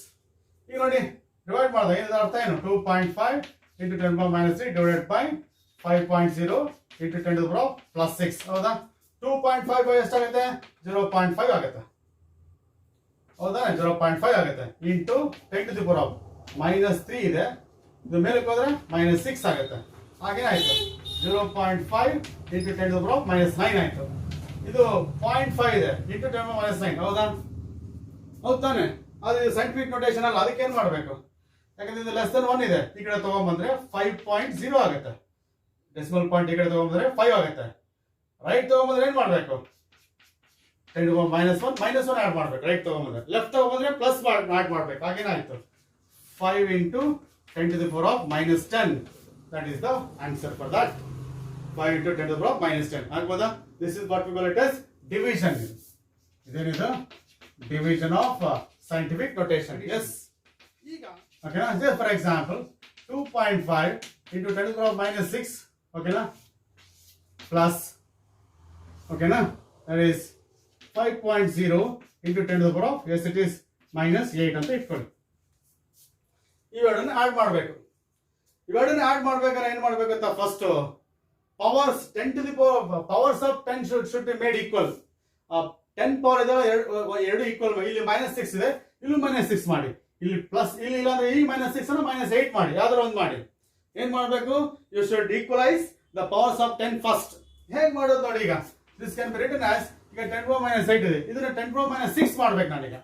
ಈಗ ನೋಡಿ divide ಮಾಡಿದಾಗ ಇದರ ಅರ್ಥ ಏನು? 2.5 into 10 to the power minus 3 divided by 5.0 into 10 to the power plus 6 ಹೌದಾ 2.5 ಎಷ್ಟಾಗುತ್ತೆ 0.5 ಆಗುತ್ತೆ ಹೌದಾ 0.5 ಆಗುತ್ತೆ into 10 to the power minus 3 ಇದೆ ಇದು ಮೇಲಕ್ಕೆ ಹೋದ್ರೆ minus 6 ಆಗುತ್ತೆ ಹಾಗೆ ಆಯ್ತು 0.5 into 10 to the power minus 9 ಆಯ್ತು ಇದು 0.5 ಇದೆ into 10 to the power minus 9 ಹೌದಾ ಹೌದು ತಾನೆ ಅದು ಸೈಂಟಿಫಿಕ್ ನೋಟೇಷನ್ ಅಲ್ಲ ಅದಕ್ಕೆ ಏನ್ ಮಾಡಬೇಕು ಯಾಕಂದ್ರೆ ಇದು ಲೆಸ್ ದನ್ 1 ಇದೆ ಈ ಕಡೆ ತಗೊಂಡ್ಬಂದ್ರೆ 5.0 ಆಗುತ್ತೆ ಡೆಸಿಮಲ್ ಪಾಯಿಂಟ್ ಈ ಕಡೆ ತಗೊಂಡ್ಬಂದ್ರೆ 5 ಆಗುತ್ತೆ ರೈಟ್ ತಗೊಂಡ್ಬಂದ್ರೆ ಏನ್ ಮಾಡಬೇಕು 10 to the power minus 1 add ಮಾಡಬೇಕು ರೈಟ್ ತಗೊಂಡ್ಬಂದ್ರೆ ಲೆಫ್ಟ್ ತಗೊಂಡ್ಬಂದ್ರೆ ಪ್ಲಸ್ ಆಡ್ ಮಾಡಬೇಕು ಹಾಗೇನಾಯ್ತು 5 into 10 to the power of minus 10 that is the answer for that 5 into 10 to the power of minus 10 ಆಗ್ಬೋದಾ this is what we call it as division ಇದೇನಿದು division of scientific notation yes okay na just for example 2.5 into 10 to the power of minus 6 okay na plus okay na that is 5.0 into 10 to the power of yes it is minus 8 ಅಂತ ಇಟ್ಕೊಳ್ಳಿ ಇವೆರಡನ್ನ add ಮಾಡಬೇಕು ಇವೆರಡನ್ನ add ಮಾಡಬೇಕಾದ್ರೆ ಏನು ಮಾಡಬೇಕು ಅಂತ first powers 10 to the power powers of 10 should be made equal 10 power ಇದೆ ಎರಡು equal ಇಲ್ಲಿ -6 ಇದೆ ಇಲ್ಲೂ -6 ಮಾಡಿ ಇಲ್ಲಿ ಪ್ಲಸ್ ಇಲ್ಲಿ ಇಲ್ಲ ಅಂದ್ರೆ ಈ -6 ಅನ್ನು -8 ಮಾಡಿ ಯಾವ್ದಾರ ಒಂದು ಮಾಡಿ ಏನ್ ಮಾಡಬೇಕು you should equalize the powers of 10 first ಹೇಗೆ ಮಾಡೋದು ನೋಡಿ ಈಗ this can be written as ಈಗ 10 ಪವರ್ -8 ಇದೆ ಇದನ್ನ 10 ಪವರ್ -6 ಮಾಡ್ಬೇಕು ನಾನೀಗ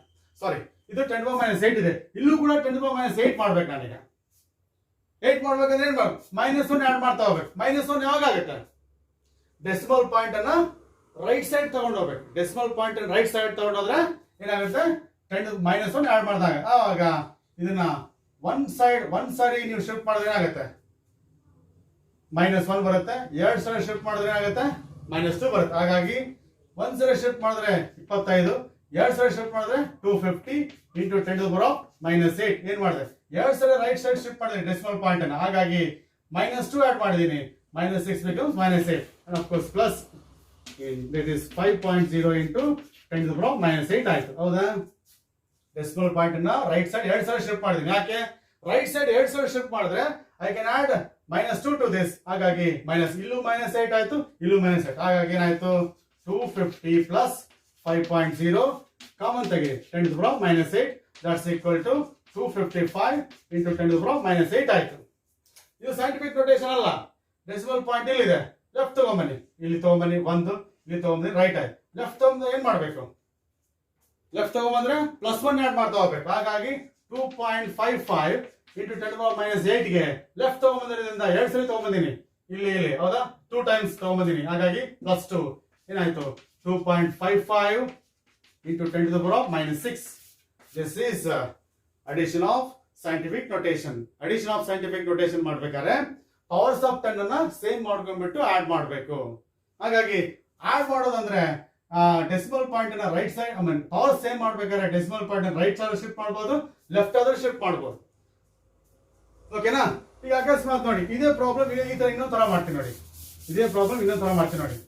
ಸಾರಿ ಇದು 10 ಪವರ್ -8 ಇದೆ ಇಲ್ಲೂ ಕೂಡ 10 ಪವರ್ -8 ಮಾಡ್ಬೇಕು ನಾನೀಗ 8 ಮಾಡ್ಬೇಕಂದ್ರೆ ಏನ್ ಮಾಡ್ಬೇಕು -1 ಆಡ್ ಮಾಡ್ತಾ ಹೋಗ್ಬೇಕು -1 ಯಾವಾಗ ಆಗುತ್ತೆ ಡೆಸಿಮಲ್ ಪಾಯಿಂಟ್ ಅನ್ನ ರೈಟ್ ಸೈಡ್ ತಗೊಂಡು ಹೋಗ್ಬೇಕು ಡೆಸಿಮಲ್ ಪಾಯಿಂಟ್ ರೈಟ್ ಸೈಡ್ ತಗೊಂಡೋದ್ರೆ ಏನಾಗುತ್ತೆ 10 -1 ಆಡ್ ಮಾಡಿದಾಗ ಆವಾಗ ಇದನ್ನ ಒಂದ್ ಸಾರಿ ನೀವು ಶಿಫ್ಟ್ ಮಾಡಿದ್ರೆ ಏನಾಗುತ್ತೆ -1 ಬರುತ್ತೆ ಎರಡ್ ಸಾರಿ ಶಿಫ್ಟ್ ಮಾಡಿದ್ರೆ ಏನಾಗುತ್ತೆ -2 ಬರುತ್ತೆ ಹಾಗಾಗಿ ಒಂದ್ ಸಾರಿ ಶಿಫ್ಟ್ ಮಾಡಿದ್ರೆ 25 ಎರಡ್ ಸಾರಿ ಶಿಫ್ಟ್ ಮಾಡಿದ್ರೆ 250 into 10 to the power of -8 ಏನ್ ಮಾಡಿದೆ ಎರಡ್ ಸಾರಿ ರೈಟ್ ಸೈಡ್ ಶಿಫ್ಟ್ ಮಾಡಿದ್ರೆ ಡೆಸಿಮಲ್ ಪಾಯಿಂಟ್ ಅನ್ನ ಹಾಗಾಗಿ -2 ಆಡ್ ಮಾಡಿದೀನಿ -6 becomes -8 and of course plus that is 5.0 into 10 to the power -8 ಆಯ್ತು ಹೌದಾ ಡೆಸಿಮಲ್ ಪಾಯಿಂಟ್ ಅನ್ನ ರೈಟ್ ಸೈಡ್ ಎರಡ್ ಸಾರಿ ಶಿಫ್ಟ್ ಮಾಡಿದೀನಿ ಯಾಕೆ ರೈಟ್ ಸೈಡ್ ಎರಡ್ ಸಾರಿ ಶಿಫ್ಟ್ ಮಾಡಿದ್ರೆ I can add -2 to this ಹಾಗಾಗಿ ಇಲ್ಲೂ -8 ಆಯ್ತು ಇಲ್ಲೂ -8 ಹಾಗಾಗಿ ಏನಾಯ್ತು 250 plus 5.0 ಕಾಮನ್ ತೆಗೆದು 10 to the power -8 that's equal to 255 into 10 to the power -8 ಆಯ್ತು ಇದು ಸೈಂಟಿಫಿಕ್ ನೋಟೇಷನ್ ಅಲ್ಲ ಡೆಸಿಮಲ್ ಪಾಯಿಂಟ್ ಇಲ್ಲಿದೆ ಲೆಫ್ಟ್ ತಗೊಂಬನ್ನಿ ಇಲ್ಲಿ ತಗೊಂಬನ್ನಿ ಒಂದು ಇಲ್ಲಿ ತಗೊಂಬನ್ನಿ ರೈಟ್ ಆಯ್ತು ಲೆಫ್ಟ್ ತಗೊಂಡ್ರೆ ಏನ್ ಮಾಡ್ಬೇಕು ಲೆಫ್ಟ್ ತಗೊಂಬಂದ್ರೆ +1 ಆಡ್ ಮಾಡ್ತಾ ಹೋಗ್ಬೇಕು ಹಾಗಾಗಿ 2.55 into 10 to the power -8 ಗೆ ಲೆಫ್ಟ್ ತಗೊಂಬಂದ್ರಿಂದ ಎರಡ್ ಸರಿ ತಗೊಂಬಂದಿನಿ ಇಲ್ಲಿ ಹೌದಾ 2 times ತಗೊಂಬಂದಿನಿ ಹಾಗಾಗಿ +2 ಏನಾಯ್ತು 2.55 into 10 to the power -6 this is addition of scientific notation addition of scientific notation ಮಾಡ್ಬೇಕಾದ್ರೆ ಪವರ್ಸ್ ಆಫ್ 10 ಅನ್ನ ಸೇಮ್ ಮಾಡ್ಕೊಂಡ್ಬಿಟ್ಟು ಆಡ್ ಮಾಡಬೇಕು ಹಾಗಾಗಿ ಆಡ್ ಮಾಡೋದಂದ್ರೆ ಡೆಸಿಮಲ್ ಪಾಯಿಂಟ್ ಅನ್ನ right side I mean power same ಮಾಡ್ಬೇಕಾದ್ರೆ ಡೆಸಿಮಲ್ ಪಾಯಿಂಟ್ ಅನ್ನ ರೈಟ್ ಸೈಡ್ ಶಿಫ್ಟ್ ಮಾಡಬಹುದು ಲೆಫ್ಟ್ ಆದ್ರೆ ಶಿಫ್ಟ್ ಮಾಡಬಹುದು ಓಕೆನಾ ಈಗ ಅಕಸ್ಮಾತ್ ನೋಡಿ ಇದೇ ಪ್ರಾಬ್ಲಮ್ ಈ ತರ ಇನ್ನೊಂದು ತರ ಮಾಡ್ತೀನಿ ನೋಡಿ ಇದೇ ಪ್ರಾಬ್ಲಮ್ ಇನ್ನೊಂದು ತರ ಮಾಡ್ತೀನಿ ನೋಡಿ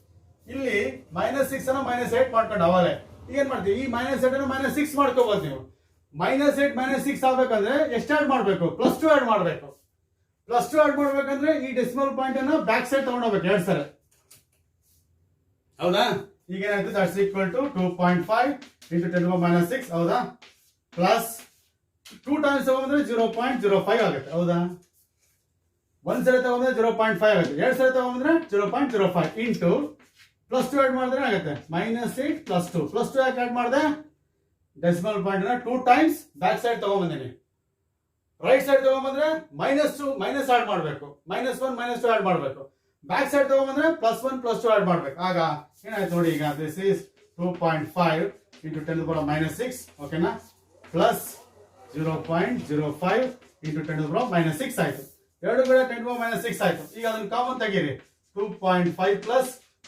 ಇಲ್ಲಿ -6 ಅನ್ನ -8 ಮಾಡ್ಕೊಂಡು ಅವಾಗಲೇ ಈಗ ಏನ್ ಮಾಡ್ತೀವಿ ಈ -8 ಅನ್ನ -6 ಮಾಡ್ಕೋಬಹುದು ನೀವು -8 -6 ಆಗ್ಬೇಕಂದ್ರೆ ಎಷ್ಟು ಆಡ್ ಮಾಡಬೇಕು +2 ಆಡ್ ಮಾಡಬೇಕು +2 ಆಡ್ ಮಾಡ್ಬೇಕಂದ್ರೆ ಈ ಡೆಸಿಮಲ್ ಪಾಯಿಂಟ್ ಅನ್ನ ಬ್ಯಾಕ್ ಸೈಡ್ ತಗೊಂಡೋಗ್ಬೇಕು ಎರಡ್ ಸರಿ ಹೌದಾ ಈಗ ಏನಾಯ್ತು that's equal to 2.5 into 10 to the power -6 ಹೌದಾ ಪ್ಲಸ್ 2 times ತಗೊಂಡ್ರೆ 0.05 ಆಗುತ್ತೆ ಹೌದಾ ಒಂದ್ ಸರಿ ತಗೊಂಡ್ರೆ 0.5 ಆಗುತ್ತೆ ಎರಡ್ ಸರಿ ತಗೊಂಡ್ರೆ 0.05 ಇಂಟು +2 ಆಡ್ ಮಾಡಿದ್ರೆ ಆಗುತ್ತೆ -8 +2 +2 ಯಾಕೆ ಆಡ್ ಮಾಡಿದೆ ಡೆಸಿಮಲ್ ಪಾಯಿಂಟ್ ನ 2 times ಬ್ಯಾಕ್ ಸೈಡ್ ತಗೊಂಡ್ಬಂದಿನಿ ರೈಟ್ ಸೈಡ್ ತಗೊಂಡ್ಬಂದ್ರೆ -2 ಮೈನಸ್ ಆಡ್ ಮಾಡಬೇಕು -1 -2 ಆಡ್ ಮಾಡಬೇಕು ಬ್ಯಾಕ್ ಸೈಡ್ ತಗೊಂಡ್ಬಂದ್ರೆ +1 +2 ಆಡ್ ಮಾಡಬೇಕು ಆಗ ಏನಾಯ್ತು ನೋಡಿ ಈಗ this is 2.5 into 10 to the power -6 ಓಕೆನಾ plus 0.05 into 10 to the power -6 ಆಯ್ತು ಎರಡು ಕಡೆ 10 to the power -6 ಆಯ್ತು ಈಗ ಅದನ್ನ ಕಾಮನ್ ತೆಗೀರಿ 2.5 plus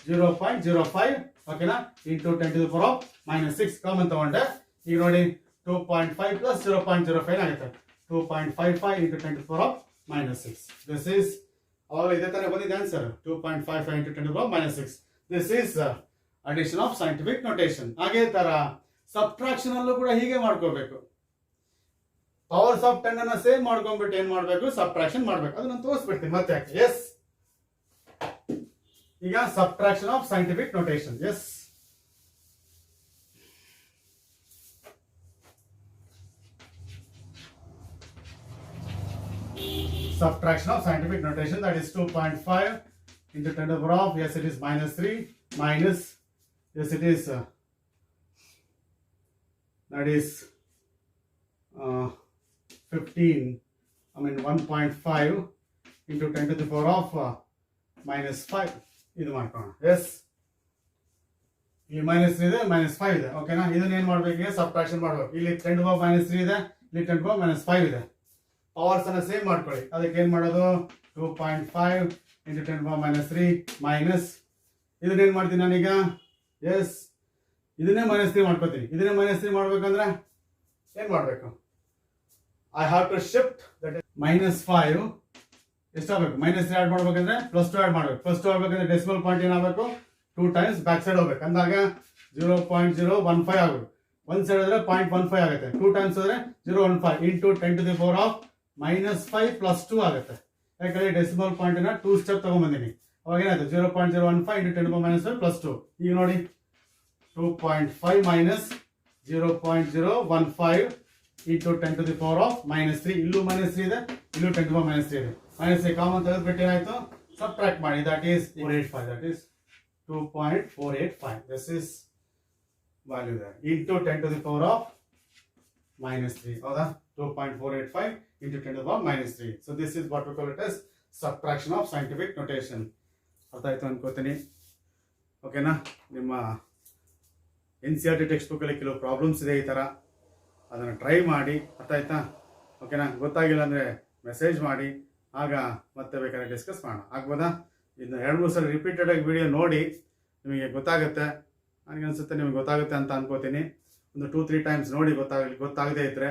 0.05 ಓಕೆನಾ into 10 to the power -6 common ತಗೊಂಡೆ ಈಗ ನೋಡಿ 2.5 plus 0.05 ಆಗುತ್ತೆ 2.55 into 10 to the power -6 this is ಅವಾಗ ಇದೇ ತರ ಬಂದಿದೆ answer 2.55 into 10 to the power -6 this is addition of scientific notation ಹಾಗೆ ತರ ಸಬ್ಟ್ರಾಕ್ಷನ್ ಅಲ್ಲೂ ಕೂಡ ಹೀಗೆ ಮಾಡ್ಕೋಬೇಕು ಪವರ್ಸ್ ಆಫ್ 10 ಅನ್ನ ಸೇವ್ ಮಾಡ್ಕೊಂಡ್ಬಿಟ್ಟು ಏನ್ ಮಾಡ್ಬೇಕು, ಸಬ್ಟ್ರಾಕ್ಷನ್ ಮಾಡ್ಬೇಕು. ಅದನ್ನ ತೋರಿಸ್ಬಿಡ್ತೀನಿ ಮತ್ತೆ. ಎಸ್, ಈಗ subtraction of scientific notation. Yes, subtraction of scientific notation, that is 2.5 into 10 to the power of, yes it is minus 3 minus, yes it is that is 15, I mean 1.5 into 10 to the power of minus 5 ಇದು ಮಾಡ್ಕೋಣ. S, ಇಲ್ಲಿ minus 3 ಇದೆ, minus 5 ಇದೆ. ಓಕೆನಾ, ಇದನ್ನ ಏನ್ ಮಾಡ್ಬೇಕು, subtraction ಮಾಡ್ಬೇಕು. ಇಲ್ಲಿ 10 to the power minus 3 ಇದೆ, ಇಲ್ಲಿ 10 to the power minus 5 ಇದೆ. ಪವರ್ಸ್ ಅನ್ನ ಸೇವ್ ಮಾಡ್ಕೊಳ್ಳಿ. ಅದಕ್ಕೆ ಏನ್ ಮಾಡೋದು, 2.5 into 10 to the power minus 3 minus, ಇದನ್ನ ಏನ್ ಮಾಡ್ತೀನಿ ನಾನೀಗ, ಎಸ್ ಇದನ್ನೇ ಮೈನಸ್ 3 ಮಾಡ್ಕೋತೀನಿ. ಇದನ್ನೇ ಮೈನಸ್ 3 ಮಾಡ್ಬೇಕಂದ್ರೆ ಏನ್ ಮಾಡ್ಬೇಕು, I have to shift that minus 5 ಎಷ್ಟಾಗಬೇಕು, ಮೈನಸ್ 3 ಆಡ್ ಮಾಡ್ಬೇಕಂದ್ರೆ ಪ್ಲಸ್ 2 ಆಡ್ ಮಾಡ್ಬೇಕು. ಪ್ಲಸ್ 2 ಆಗ್ಬೇಕಂದ್ರೆ ಡೆಸಿಮಲ್ ಪಾಯಿಂಟ್ ಏನಾಗಬೇಕು, 2 ಟೈಮ್ಸ್ ಬ್ಯಾಕ್ ಸೈಡ್ ಹೋಗ್ಬೇಕು. ಅಂದಾಗ 0.015 ಆಗಬೇಕು. ಒಂದ್ ಸೈಡ್ ಹೋದ್ರೆ 0.15 ಆಗುತ್ತೆ. 2 ಟೈಮ್ಸ್ ಹೋದ್ರೆ 0.15 into 10 to the power of minus 5 plus 2 ಆಗುತ್ತೆ. ಯಾಕಂದ್ರೆ ಡೆಸಿಮಲ್ ಪಾಯಿಂಟ್ ನ 2 ಸ್ಟೆಪ್ ತಗೊಂಡ್ಬಂದಿನಿ. ಅವಾಗ ಏನಾಯ್ತು, 0.015 into 10 to the power minus 5 plus 2. ಈಗ ನೋಡಿ 2.5 minus 0.015 into 10 to the power of minus 3. ಇಲ್ಲೂ minus 3 ಇದೆ, ಇಲ್ಲೂ 10 to the power minus 3 ಇದೆ. minus 3 ಕಾಮನ್ ತೆಗೆದ್ಬಿಟ್ಟು ಏನಾಯ್ತು, ಸಬ್ಟ್ರಾಕ್ಟ್ ಮಾಡಿ. that is 485, that is 2.485. this is value there into 10 to the power of minus 3. ಹೌದಾ, 2.485 into 10 to the power minus 3. So this is what we call it as subtraction of scientific notation. ಅರ್ಥ ಆಯ್ತು ಅನ್ಕೋತೀನಿ. ಓಕೆನಾ, ನಿಮ್ಮ NCERT text book ಅಲ್ಲಿ ಕೆಲವು problems ಇದೆ ಈ ತರ, ಅದನ್ನ ಟ್ರೈ ಮಾಡಿ. ಅರ್ಥ ಆಯ್ತಾ? ಓಕೆನಾ, ಗೊತ್ತಾಗಿಲ್ಲ ಅಂದ್ರೆ ಮೆಸೇಜ್ ಮಾಡಿ, ಆಗ ಮತ್ತೆ ಬೇಕಾದ್ರೆ ಡಿಸ್ಕಸ್ ಮಾಡೋಣ. ಆಗ್ಬೋದಾ? ಇದನ್ನ 2-3 ಸಲ ರಿಪೀಟೆಡ್ ಆಗಿ ವಿಡಿಯೋ ನೋಡಿ ನಿಮಗೆ ಗೊತ್ತಾಗುತ್ತೆ. ನನಗನ್ಸುತ್ತೆ ನಿಮಗೆ ಗೊತ್ತಾಗುತ್ತೆ ಅಂತ ಅನ್ಕೋತೀನಿ. ಒಂದು 2-3 ಟೈಮ್ಸ್ ನೋಡಿ ಗೊತ್ತಾಗದೇ ಇದ್ರೆ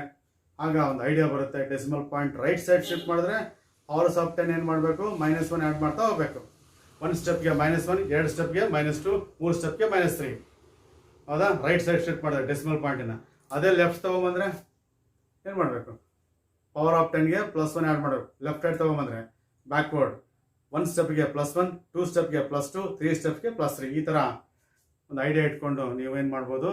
ಆಗ ಒಂದು ಐಡಿಯಾ ಬರುತ್ತೆ. Decimal point right side shift ಮಾಡಿದ್ರೆ ಪವರ್ಸ್ ಆಫ್ 10 ಏನು ಮಾಡಬೇಕು, -1 ಆ್ಯಡ್ ಮಾಡ್ತಾ ಹೋಗ್ಬೇಕು. 1 ಸ್ಟೆಪ್ಗೆ -1, 2 ಸ್ಟೆಪ್ಗೆ -2, 3 ಸ್ಟೆಪ್ಗೆ -3. ಹೌದಾ, ರೈಟ್ ಸೈಡ್ ಶಿಫ್ಟ್ ಮಾಡಿದ್ರೆ ಡೆಸಿಮಲ್ ಪಾಯಿಂಟನ್ನ. ಅದೇ ಲೆಫ್ಟ್ ತೊಗೊಂಬಂದ್ರೆ ಏನು ಮಾಡಬೇಕು, ಪವರ್ ಆಫ್ 10ಗೆ +1 ಆ್ಯಡ್ ಮಾಡಬೇಕು. ಲೆಫ್ಟ್ ಸೈಡ್ ತೊಗೊಂಬಂದ್ರೆ ಬ್ಯಾಕ್ವರ್ಡ್ 1 ಸ್ಟೆಪ್ಗೆ +1, 2 ಸ್ಟೆಪ್ಗೆ +2, 3 ಸ್ಟೆಪ್ಗೆ +3. ಈ ಥರ ಒಂದು ಐಡಿಯಾ ಇಟ್ಕೊಂಡು ನೀವೇನು ಮಾಡ್ಬೋದು,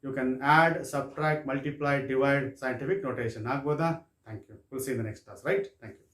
you can add, subtract, multiply, divide scientific notation. ಆಗ್ಬೋದಾ? Thank you. We'll see in the next class, right? Thank you.